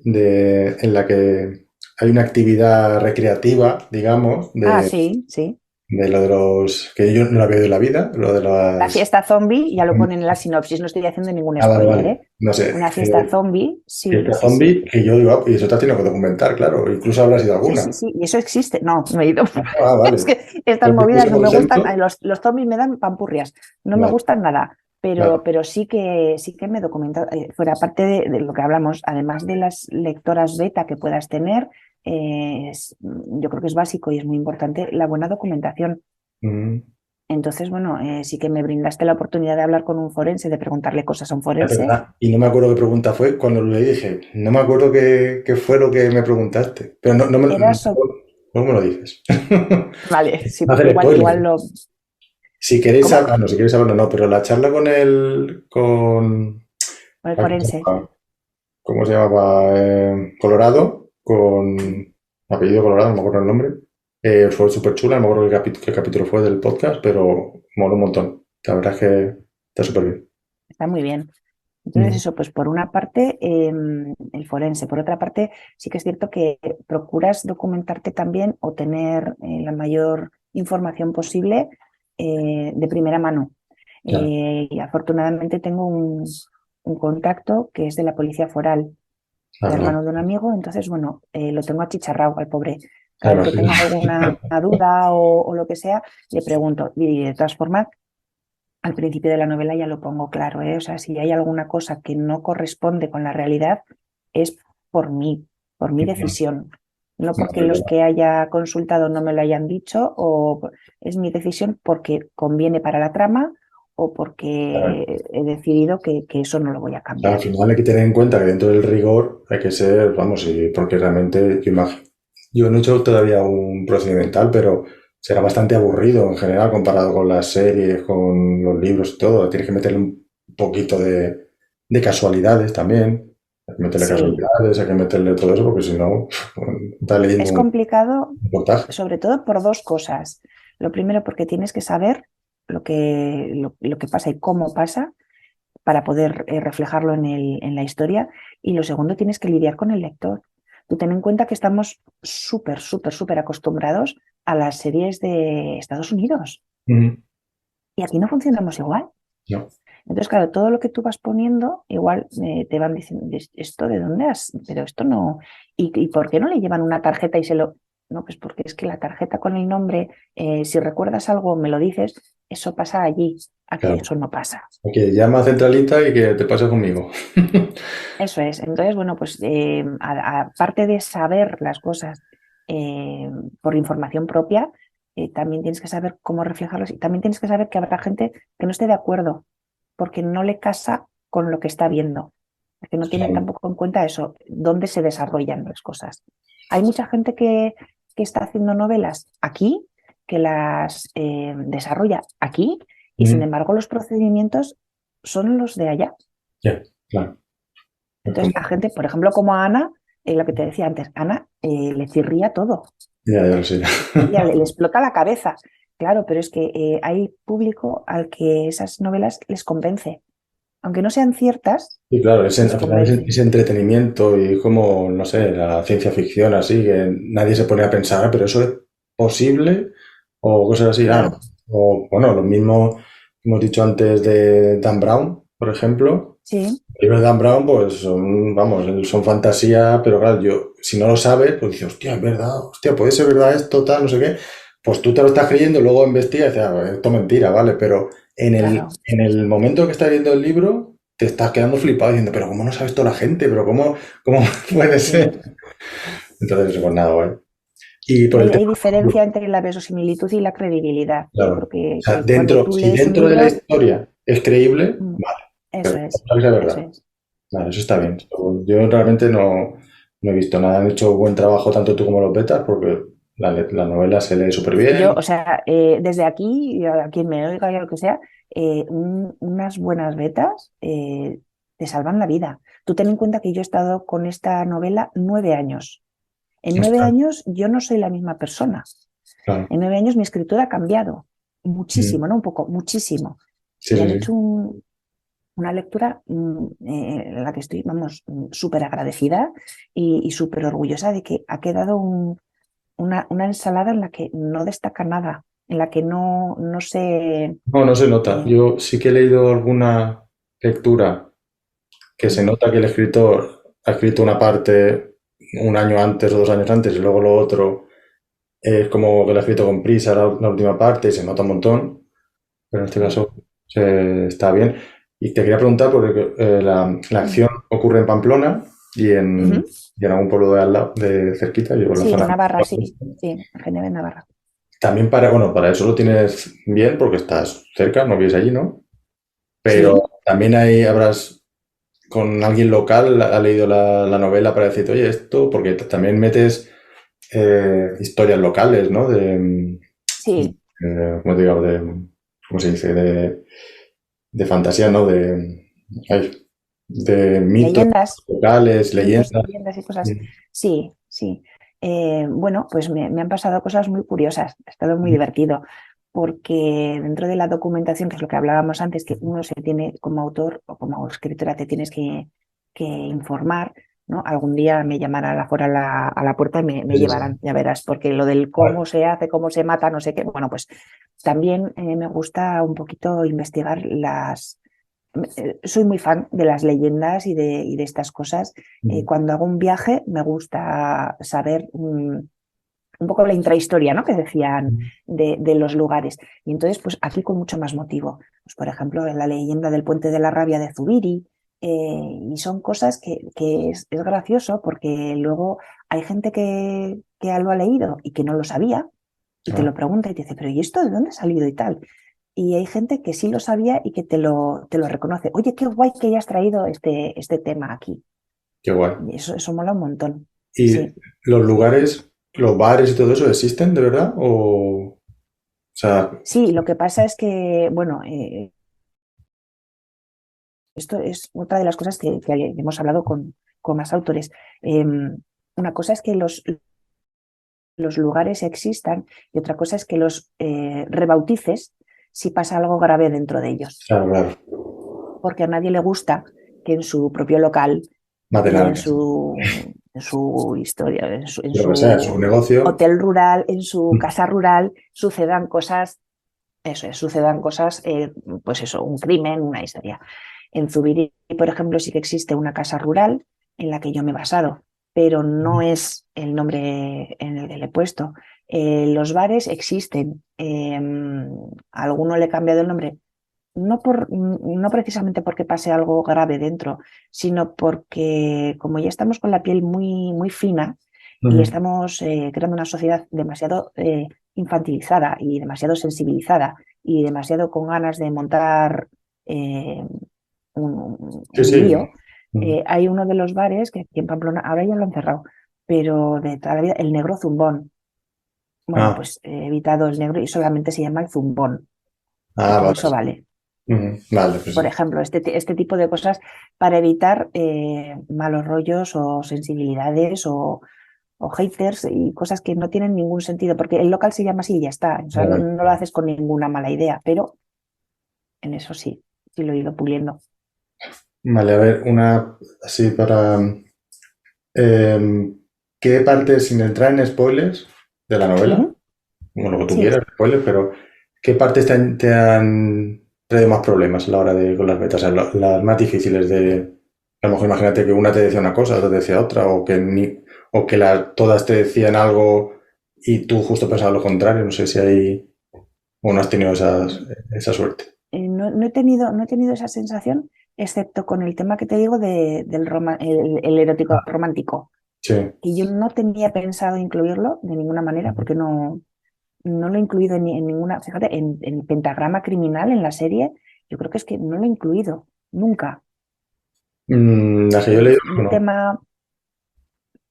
en la que hay una actividad recreativa, digamos, Ah, sí, sí. de lo de los, que yo no la veo de la vida, lo de La las... fiesta zombie, ya lo ponen en la sinopsis, no estoy haciendo ningún Ah, vale, spoiler, vale, ¿eh? no sé, Una fiesta zombie, que sí, esta sí, sí. zombie, que yo digo, ah, y eso te has tenido que documentar, claro, incluso habrá sido Sí, sí, alguna. sí. Y eso existe. No, no he ido. Ah, Es vale. que estas Pues yo movidas puse, no por me gustan. ejemplo, Los zombies me dan pampurrias. No me vale, gustan nada. Pero, claro. pero sí que me he documentado. Fuera parte de lo que hablamos, además de las lectoras beta que puedas tener, yo creo que es básico y es muy importante la buena documentación. Mm. Entonces, bueno, sí que me brindaste la oportunidad de hablar con un forense, de preguntarle cosas a un Es forense. verdad. Y no me acuerdo qué pregunta fue. Cuando lo leí dije, no me acuerdo qué fue lo que me preguntaste. Pero Era sobre... no me lo dices. Vale, sí, No porque hacer igual spoiler. lo... Si queréis ¿Cómo? saber, no, si queréis saberlo, no, pero la charla Con el ay, ¿cómo se forense. llama? ¿Cómo se llamaba? Colorado, con apellido Colorado, no me acuerdo el nombre. Fue súper chula, no me acuerdo qué capítulo fue del podcast, pero moló un montón. La verdad es que está súper bien. Está muy bien. Entonces, Mm, eso, pues por una parte, el forense. Por otra parte, sí que es cierto que procuras documentarte también o tener la mayor información posible de primera mano. ya. Y afortunadamente tengo un contacto que es de la policía foral, Ah, el claro. hermano de un amigo, entonces, bueno, lo tengo achicharrado al pobre. Me Cada vez que imagino. tengo alguna duda o lo que sea, le pregunto. Y de todas formas, al principio de la novela ya lo pongo claro, ¿eh? O sea, si hay alguna cosa que no corresponde con la realidad, es por mi decisión. No No, porque pero los que haya consultado no me lo hayan dicho, es mi decisión porque conviene para la trama o claro. porque he decidido que eso no lo voy a Al cambiar. final hay que tener en cuenta que dentro del rigor hay que ser, vamos, porque realmente yo no he hecho todavía un procedimental, pero será bastante aburrido en general comparado con las series, con los libros y todo. Tienes que meterle un poquito de casualidades también. Hay que meterle Sí, casualidades, hay que meterle todo eso, porque si no, estás leyendo es un complicado reportaje. sobre todo por dos cosas. Lo primero, porque tienes que saber lo que pasa y cómo pasa para poder reflejarlo en la historia. Y lo segundo, tienes que lidiar con el lector. Tú ten en cuenta que estamos súper acostumbrados a las series de Estados Unidos Ujú. y aquí no funcionamos igual. No, Entonces, claro, todo lo que tú vas poniendo, igual te van diciendo, ¿esto de dónde has? Pero esto no. ¿Y por qué no le llevan una tarjeta y se lo... No, pues porque es que la tarjeta con el nombre, si recuerdas algo, me lo dices, eso pasa allí, aquí claro. eso no pasa. Que llama a centralita y que te pase conmigo. Eso es. Entonces, bueno, pues aparte de saber las cosas por información propia, también tienes que saber cómo reflejarlos y también tienes que saber que habrá gente que no esté de acuerdo porque no le casa con lo que está viendo, porque no tiene Claro. tampoco en cuenta eso, dónde se desarrollan las cosas. Hay mucha gente que está haciendo novelas aquí, que las desarrolla aquí y sin Ujú. embargo los procedimientos son los de allá. Ya, claro. Es Entonces, como, a gente, por ejemplo, como a Ana, lo que te decía antes, Ana le chirría todo, ya lo sé. le chirría, le explota la cabeza. Claro, pero es que hay público al que esas novelas les convence. Aunque no sean ciertas, Y claro, les al final convence. es entretenimiento y como, no sé, la ciencia ficción así, que nadie se pone a pensar, "Ah, pero eso es posible", o cosas así. Ah, Claro, o bueno, lo mismo que hemos dicho antes de Dan Brown, por ejemplo. sí, Los libros de Dan Brown, pues son, vamos, son fantasía, pero claro, si no lo sabes, pues dices, hostia, es verdad, hostia, puede ser verdad esto, tal, no sé qué. Pues tú te lo estás creyendo, luego investigas y dices, "Ah, esto es mentira, ¿vale?". Pero claro. en el momento que estás viendo el libro, te estás quedando flipado diciendo, pero ¿cómo no sabe esto la gente? ¿Pero cómo puede ser? Sí. Entonces, pues nada, guay. Y por el tema, Hay diferencia entre la verosimilitud y la credibilidad, claro, o porque sea, cuando tú si lees un dentro de la libro, historia es creíble, mm, vale, eso pero es, no es eso verdad. es. Vale, eso está bien. Yo realmente no he visto nada. Han hecho buen trabajo tanto tú como los betas porque la novela se lee súper Yo, bien. o sea, desde aquí, a quien me oiga y a lo que sea, unas buenas betas te salvan la vida. Tú ten en cuenta que yo he estado con esta novela 9 años. En 9 años yo no soy la misma persona. Claro. En 9 años mi escritura ha cambiado Mm. muchísimo, no un poco, muchísimo. Sí, Y han sí, hecho sí. una lectura en la que estoy, vamos, súper agradecida y súper orgullosa de que ha quedado una ensalada en la que no destaca nada, en la que no se... No, no se nota. eh, Yo sí que he leído alguna lectura que se nota que el escritor ha escrito una parte un año antes o 2 años antes y luego lo otro es como que lo ha escrito con prisa la última parte y se nota un montón. Pero en este sí. caso está bien. Y te quería preguntar, porque la acción ocurre en Pamplona y en algún pueblo de al lado, de cerquita, yo en la Sí, zona. en Navarra, sí, sí, en Geneve, en Navarra. también para eso lo tienes bien porque estás cerca, no vives allí, ¿no? Pero Sí, también ahí habrás, con alguien local, ha leído la novela para decirte, oye, esto, porque también metes historias locales, ¿no? sí, ¿Cómo te digo? ¿Cómo se dice? De fantasía, ¿no? Ay, de mitos leyendas. locales, Mitos, leyendas. leyendas y cosas. Mm. Sí, sí. Bueno, pues me han pasado cosas muy curiosas. Ha estado muy divertido porque dentro de la documentación, que es lo que hablábamos antes, que uno se tiene como autor o como escritora, te tienes que informar, ¿no? Algún día me llamarán afuera a la puerta y me Sí, sí. llevarán, ya verás, porque lo del Vale. cómo se hace, cómo se mata, no sé qué, bueno, pues también me gusta un poquito investigar soy muy fan de las leyendas y de estas cosas. Mm. Cuando hago un viaje me gusta saber un poco la intrahistoria, ¿no? Que decían de los lugares. Y entonces, pues aquí con mucho más motivo. Pues, por ejemplo, la leyenda del Puente de la Rabia de Zubiri. Y son cosas que es gracioso porque luego hay gente que lo ha leído y que no lo sabía y te Ah, lo pregunta y te dice, pero ¿y esto de dónde ha salido y tal? Y hay gente que sí lo sabía y que te lo reconoce. Oye, qué guay que hayas traído este tema aquí. qué guay. Y eso mola un montón. ¿Y Sí, los lugares, los bares y todo eso existen de verdad? O sea, sí, lo que pasa es que, bueno, esto es otra de las cosas que hemos hablado con más autores. Una cosa es que los lugares existan y otra cosa es que los rebautices si pasa algo grave dentro de ellos. claro, claro. Porque a nadie le gusta que en su propio local Maten a alguien. en su historia, en Lo que sea, es un su negocio. hotel rural, en su casa rural, sucedan cosas, eso es, sucedan cosas, pues eso, un crimen, una historia. En Zubiri, por ejemplo, sí que existe una casa rural en la que yo me he basado, pero no es el nombre en el que le he puesto. Los bares existen. A alguno le he cambiado el nombre no precisamente porque pase algo grave dentro, sino porque como ya estamos con la piel muy, muy fina y Ujú. estamos creando una sociedad demasiado infantilizada y demasiado sensibilizada y demasiado con ganas de montar eh, Sí, un sí. lío, Ujú. hay uno de los bares que aquí en Pamplona, ahora ya lo han cerrado, pero de toda la vida, el Negro Zumbón. Bueno, Ah, pues he evitado el negro y solamente se llama el Zumbón y con vale. eso vale. Ujú. Vale, pues Por sí. ejemplo, este tipo de cosas para evitar malos rollos o sensibilidades o haters y cosas que no tienen ningún sentido, porque el local se llama así y ya está. O sea, no, Vale, no lo haces con ninguna mala idea, pero en eso sí, sí lo he ido puliendo. vale, a ver, una así para... em, ¿qué parte, sin entrar en spoilers de la novela, Ujú. bueno, lo que tú Sí, quieras, spoilers, pero ¿qué partes te han traído más problemas a la hora de con las betas? O sea, las más difíciles de... A lo mejor imagínate que una te decía una cosa, otra te decía otra, o que todas te decían algo y tú justo pensabas lo contrario. No sé si hay... o no has tenido esa suerte. no he tenido esa sensación, excepto con el tema que te digo el erótico romántico, Sí. que yo no tenía pensado incluirlo de ninguna manera, porque no lo he incluido en ninguna, fíjate, en el pentagrama criminal en la serie, yo creo que es que no lo he incluido nunca. Las que yo he leído, Un no. tema,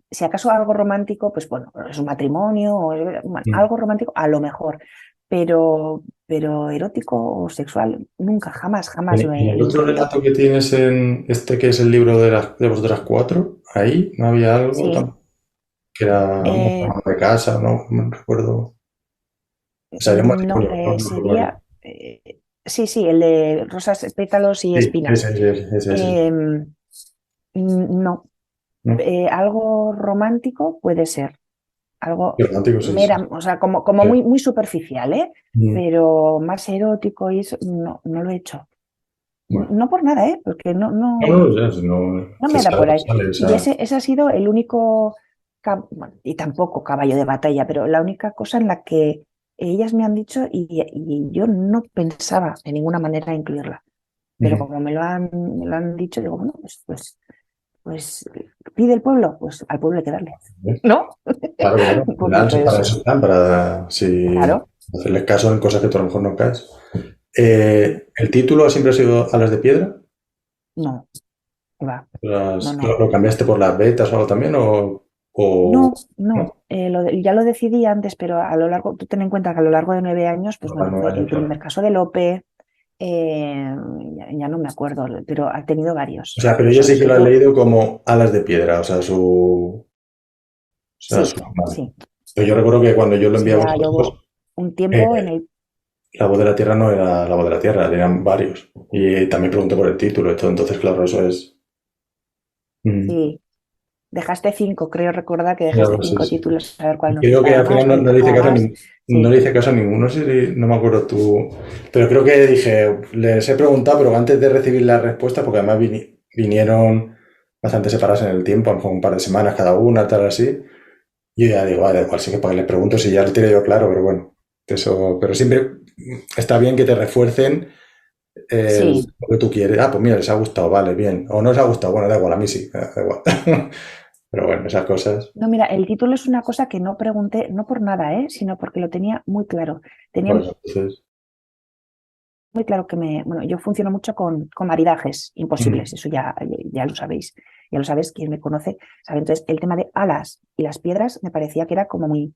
si acaso algo romántico, pues bueno, es un matrimonio, bueno, Mm. algo romántico a lo mejor, pero erótico o sexual, nunca, jamás, jamás En el lo he otro incluido. relato que tienes en este que es el libro de vosotras cuatro, ahí no había algo Sí. que era un Eh, de casa, no me recuerdo. O sea, era un no, matrimonio, no un matrimonio. sí, sí, el de rosas, pétalos y Sí, espinas. ese. Em, no, ¿No? algo romántico puede ser. Qué Algo romántico, sí, sí. mera, o sea, como Sí. muy, muy superficial, ¿eh? Mm. Pero más erótico y eso, no, no lo he hecho. Bueno. No por nada, ¿eh? Porque No, ya, si no, no se me da sale, por ahí. sale, o Y sea, ese ha sido el único, bueno, y tampoco caballo de batalla, pero la única cosa en la que ellas me han dicho y yo no pensaba de ninguna manera incluirla. Pero mm, como me lo han dicho, digo, bueno, pues pide el pueblo, pues al pueblo hay que darle, ¿no? Claro, claro. Un Al final, poquito para eso. eso están, para si Claro, hacerles caso en cosas que tú a lo mejor no caes. ¿El título siempre ha sido Alas de Piedra? no, que va, no, no. ¿Lo cambiaste por las betas o algo también? No, ¿No? no, ya lo decidí antes, pero a lo largo, tú ten en cuenta que a lo largo de 9 años, pues Para bueno, nueve fue años, el claro. primer caso de Lope, ya no me acuerdo, pero ha tenido O varios. sea, pero ella Sobre sí que lo has todo, leído como Alas de Piedra, o sea, sí, su romance. sí, Pero yo recuerdo que cuando yo lo sí, envié a ya llevo vosotros, un eh, tiempo en el... La Voz de la Tierra no era La Voz de la Tierra, eran varios. Y también pregunté por el título, esto, entonces, claro, eso es. Mm, Sí, dejaste 5, creo recordar que dejaste claro, sí, 5 sí. títulos, a ver cuál Y nos creo que gustaba al más, final cuál no le hice encajaba caso a más. no Sí, le hice caso a ninguno, no sé si, no me acuerdo tú, pero creo que dije, les he preguntado, pero antes de recibir la respuesta, porque además vinieron bastante separadas en el tiempo, a lo mejor un par de semanas cada una, tal así, y yo ya digo, vale, da igual, sí que para que les pregunto si ya lo tiré yo claro, pero bueno, eso, pero siempre está bien que te refuercen sí. lo que tú quieres. Ah, pues mira, les ha gustado, vale, bien. O no les ha gustado, bueno, da igual, a mí sí, da igual. Pero bueno, esas cosas. No, mira, el título es una cosa que no pregunté, no por nada, sino porque lo tenía muy claro. Tenía Pues entonces. muy claro que bueno, yo funciono mucho con maridajes Mm. imposibles, eso ya lo sabéis, ya lo sabes, quien me conoce, sabe. Entonces, el tema de alas y las piedras me parecía que era como muy,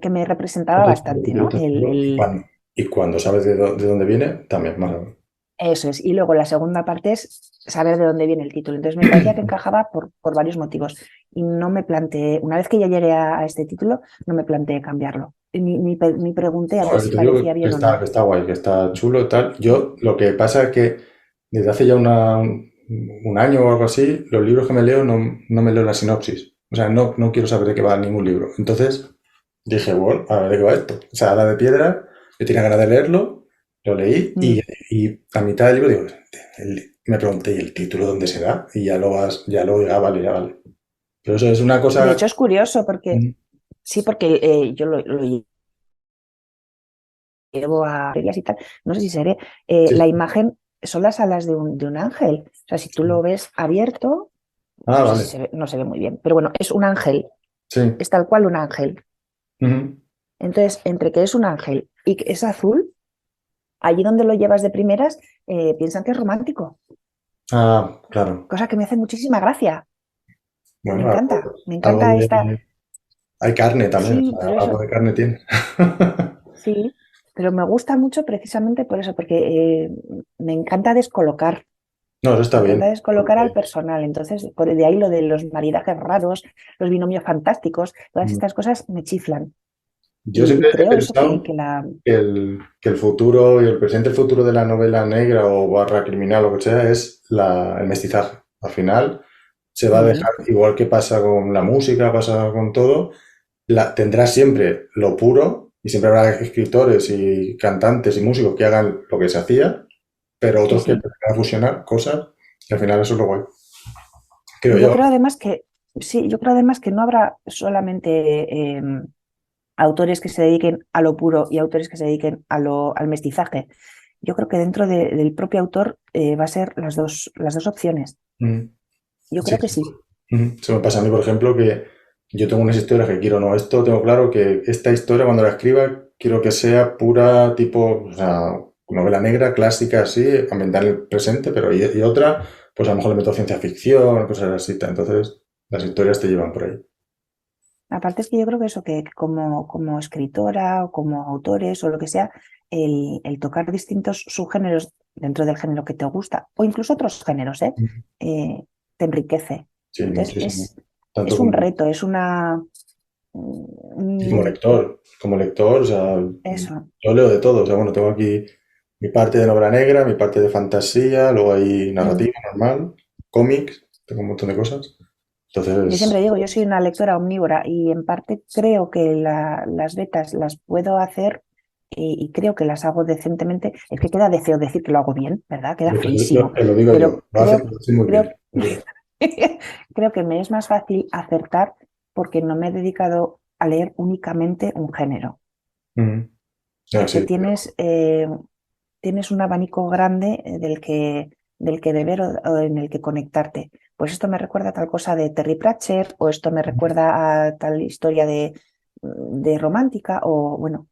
que me representaba bastante, ¿no? Y cuando sabes de dónde viene, también, más aún. Eso es. Y luego la segunda parte es saber de dónde viene el título. Entonces, me parecía que encajaba por varios motivos. Y no me planteé, una vez que ya llegué a este título, no me planteé cambiarlo. Ni pregunté a No, ver yo si te digo parecía bien o no. que está guay, que está chulo y tal. Yo lo que pasa es que desde hace ya un año o algo así, los libros que me leo no me leo la sinopsis. O sea, no quiero saber de qué va ningún libro. Entonces dije, bueno, a ver de qué va esto. O sea, la de piedra, yo tenía ganas de leerlo, lo leí Mm. y a mitad del libro digo, me pregunté, ¿y el título dónde será? Y ya vale, ya vale. Pero eso es una De hecho, cosa. es curioso porque, Mm, sí, porque yo lo llevo a ferias y tal, no sé si seré, sí, la sí. imagen son las alas de un ángel. O sea, si tú lo ves abierto, Ah, no sé si vale. se ve, no se ve muy bien, pero bueno, es un ángel, Sí. es tal cual un ángel. Ujú. Entonces, entre que es un ángel y que es azul, allí donde lo llevas de primeras, piensan que es romántico, Ah, claro. cosa que me hace muchísima gracia. Bueno, Me algo encanta esta, de. Hay carne también, o sí, sea, pero algo eso, de carne tiene. sí, pero me gusta mucho precisamente por eso, porque me encanta descolocar. No, eso está Me encanta bien. descolocar al personal. Entonces, de ahí lo de los maridajes raros, los binomios fantásticos, todas estas cosas me chiflan. Yo Y siempre he creo eso pensado que la... que el futuro y el presente y el futuro de la novela negra o barra criminal o lo que sea es el mestizaje. Al final se va a Mm, dejar, igual que pasa con la música, pasa con todo, tendrá siempre lo puro y siempre habrá escritores y cantantes y músicos que hagan lo que se hacía, pero sí, otros que sí. van a fusionar cosas y al final eso es lo guay, creo Y yo yo. creo además que, sí, yo creo además que no habrá solamente autores que se dediquen a lo puro y autores que se dediquen al mestizaje. Yo creo que dentro del propio autor va a ser las dos opciones. Mm. Yo Sí, creo que sí. Se me pasa a mí, por ejemplo, que yo tengo unas historias que quiero, no, esto tengo claro que esta historia cuando la escriba quiero que sea pura tipo, o sea, novela negra, clásica, así, ambientar en el presente, pero y otra, pues a lo mejor le meto ciencia ficción, cosas así, entonces las historias te llevan por ahí. Aparte es que yo creo que eso, que como escritora o como autores o lo que sea, el tocar distintos subgéneros dentro del género que te gusta, o incluso otros géneros, Eh, te enriquece. Sí, Entonces muchísimo. es Tanto un como, reto, es una... y mm, como lector, o sea, eso. yo leo de todo, o sea, bueno, tengo aquí mi parte de novela negra, mi parte de fantasía, luego hay Mm. narrativa normal, cómics, tengo un montón de cosas. Yo Entonces, siempre digo, yo soy una lectora omnívora y en parte creo que las betas las puedo hacer y creo que las hago decentemente. Es que queda de feo decir que lo hago bien, ¿verdad? Queda feísimo, te lo digo pero yo, lo hace muy bien. creo, creo que me es más fácil acertar porque no me he dedicado a leer únicamente un género. Ujú. Ah, Porque sí, tienes un abanico grande del que beber o en el que conectarte. pues esto me recuerda a tal cosa de Terry Pratchett, o esto me recuerda a tal historia de romántica, o bueno,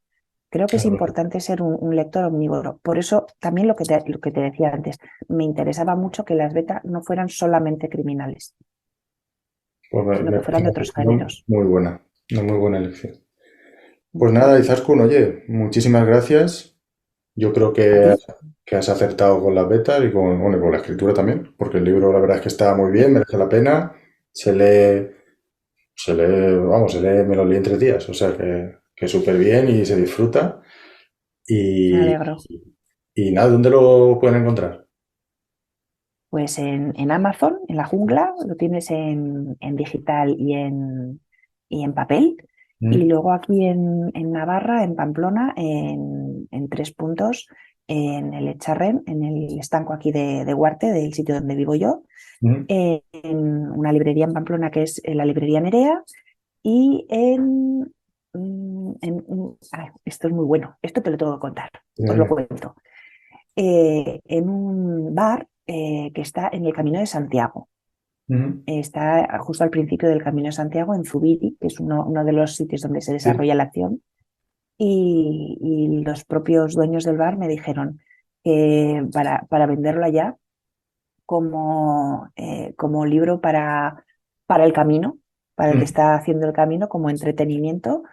creo que es Claro. importante ser un lector omnívoro. Por eso también lo que te decía antes, me interesaba mucho que las beta no fueran solamente criminales, Pues sino me que parece fueran de una otros elección géneros. muy buena elección. Pues nada, Izaskun, oye, muchísimas gracias. Yo creo A ti, que has acertado con las betas y con, bueno, y con la escritura también, porque el libro la verdad es que está muy bien, merece la pena. Se lee, se lee, me lo leí en 3 días, o sea que súper bien y se disfruta. me Y, alegro. y nada, ¿dónde lo pueden encontrar? Pues en Amazon, en la jungla, lo tienes en digital y en papel. Y Mm, luego aquí en Navarra, en Pamplona, en 3 puntos, en el Echarren, en el estanco aquí de Huarte, del sitio donde vivo yo, mm, en una librería en Pamplona que es la librería Nerea, y esto es muy bueno, esto te lo tengo que contar, os lo dime, cuento. En un bar que está en el Camino de Santiago. dime. Está justo al principio del Camino de Santiago, en Zubiri, que es uno de los sitios donde se Sí. desarrolla la acción. Y los propios dueños del bar me dijeron que para venderlo allá como libro para el camino, para el que Mm, está haciendo el camino, como entretenimiento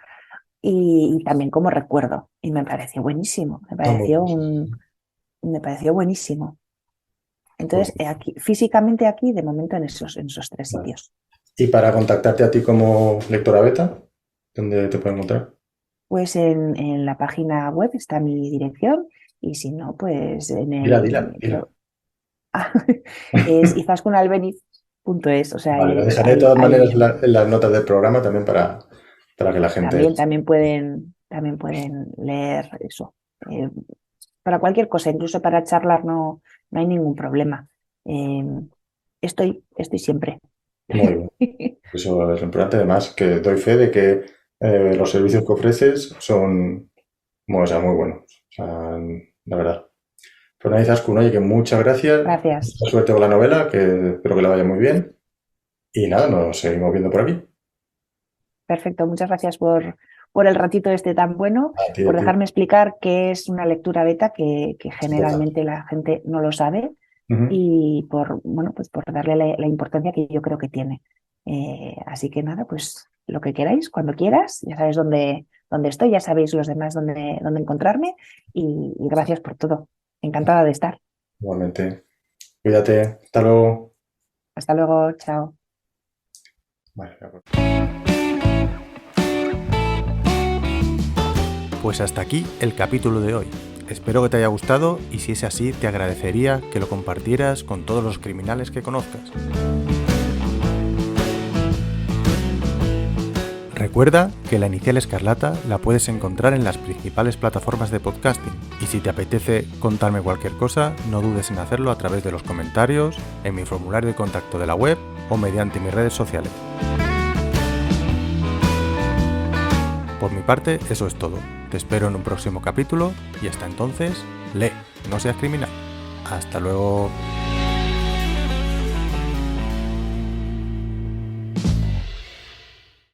y también como recuerdo. Y me pareció buenísimo, está muy bien. me pareció buenísimo. Pues, Entonces, aquí, físicamente aquí, de momento en esos 3 sitios. y para contactarte a ti como lectora beta, ¿dónde te pueden encontrar? Pues en la página web está mi dirección y si no, pues Dila. creo, es izaskunalbeniz.es, o sea, Vale, lo dejaré de todas maneras ahí en las notas del programa también para que la gente... también pueden leer eso. Eh, para cualquier cosa, incluso para charlar no hay ningún problema. Eh, estoy siempre. Muy bien. Eso es lo importante. Además, que doy fe de que los servicios que ofreces son, bueno, o sea, muy buenos. O sea, la verdad. Pues nada, Izaskun, oye, que muchas gracias. Gracias. Mucha suerte con la novela, que espero que la vaya muy bien. Y nada, nos seguimos viendo por aquí. Perfecto, muchas gracias por el ratito este tan bueno, A por ti. dejarme explicar qué es una lectura beta, que Es importante. generalmente la gente no lo sabe, Ujú. y bueno, pues por darle la importancia que yo creo que tiene. Así que nada, pues lo que queráis, cuando quieras, ya sabéis dónde estoy, ya sabéis los demás dónde encontrarme, y gracias por todo. Encantada de estar. Igualmente. Cuídate. Hasta luego. Hasta luego, chao. Vale, de acuerdo. Pues hasta aquí el capítulo de hoy. Espero que te haya gustado y si es así te agradecería que lo compartieras con todos los criminales que conozcas. Recuerda que La Inicial Escarlata la puedes encontrar en las principales plataformas de podcasting y si te apetece contarme cualquier cosa, no dudes en hacerlo a través de los comentarios, en mi formulario de contacto de la web o mediante mis redes sociales. Por mi parte, eso es todo. Te espero en un próximo capítulo y hasta entonces, lee, no seas criminal. Hasta luego.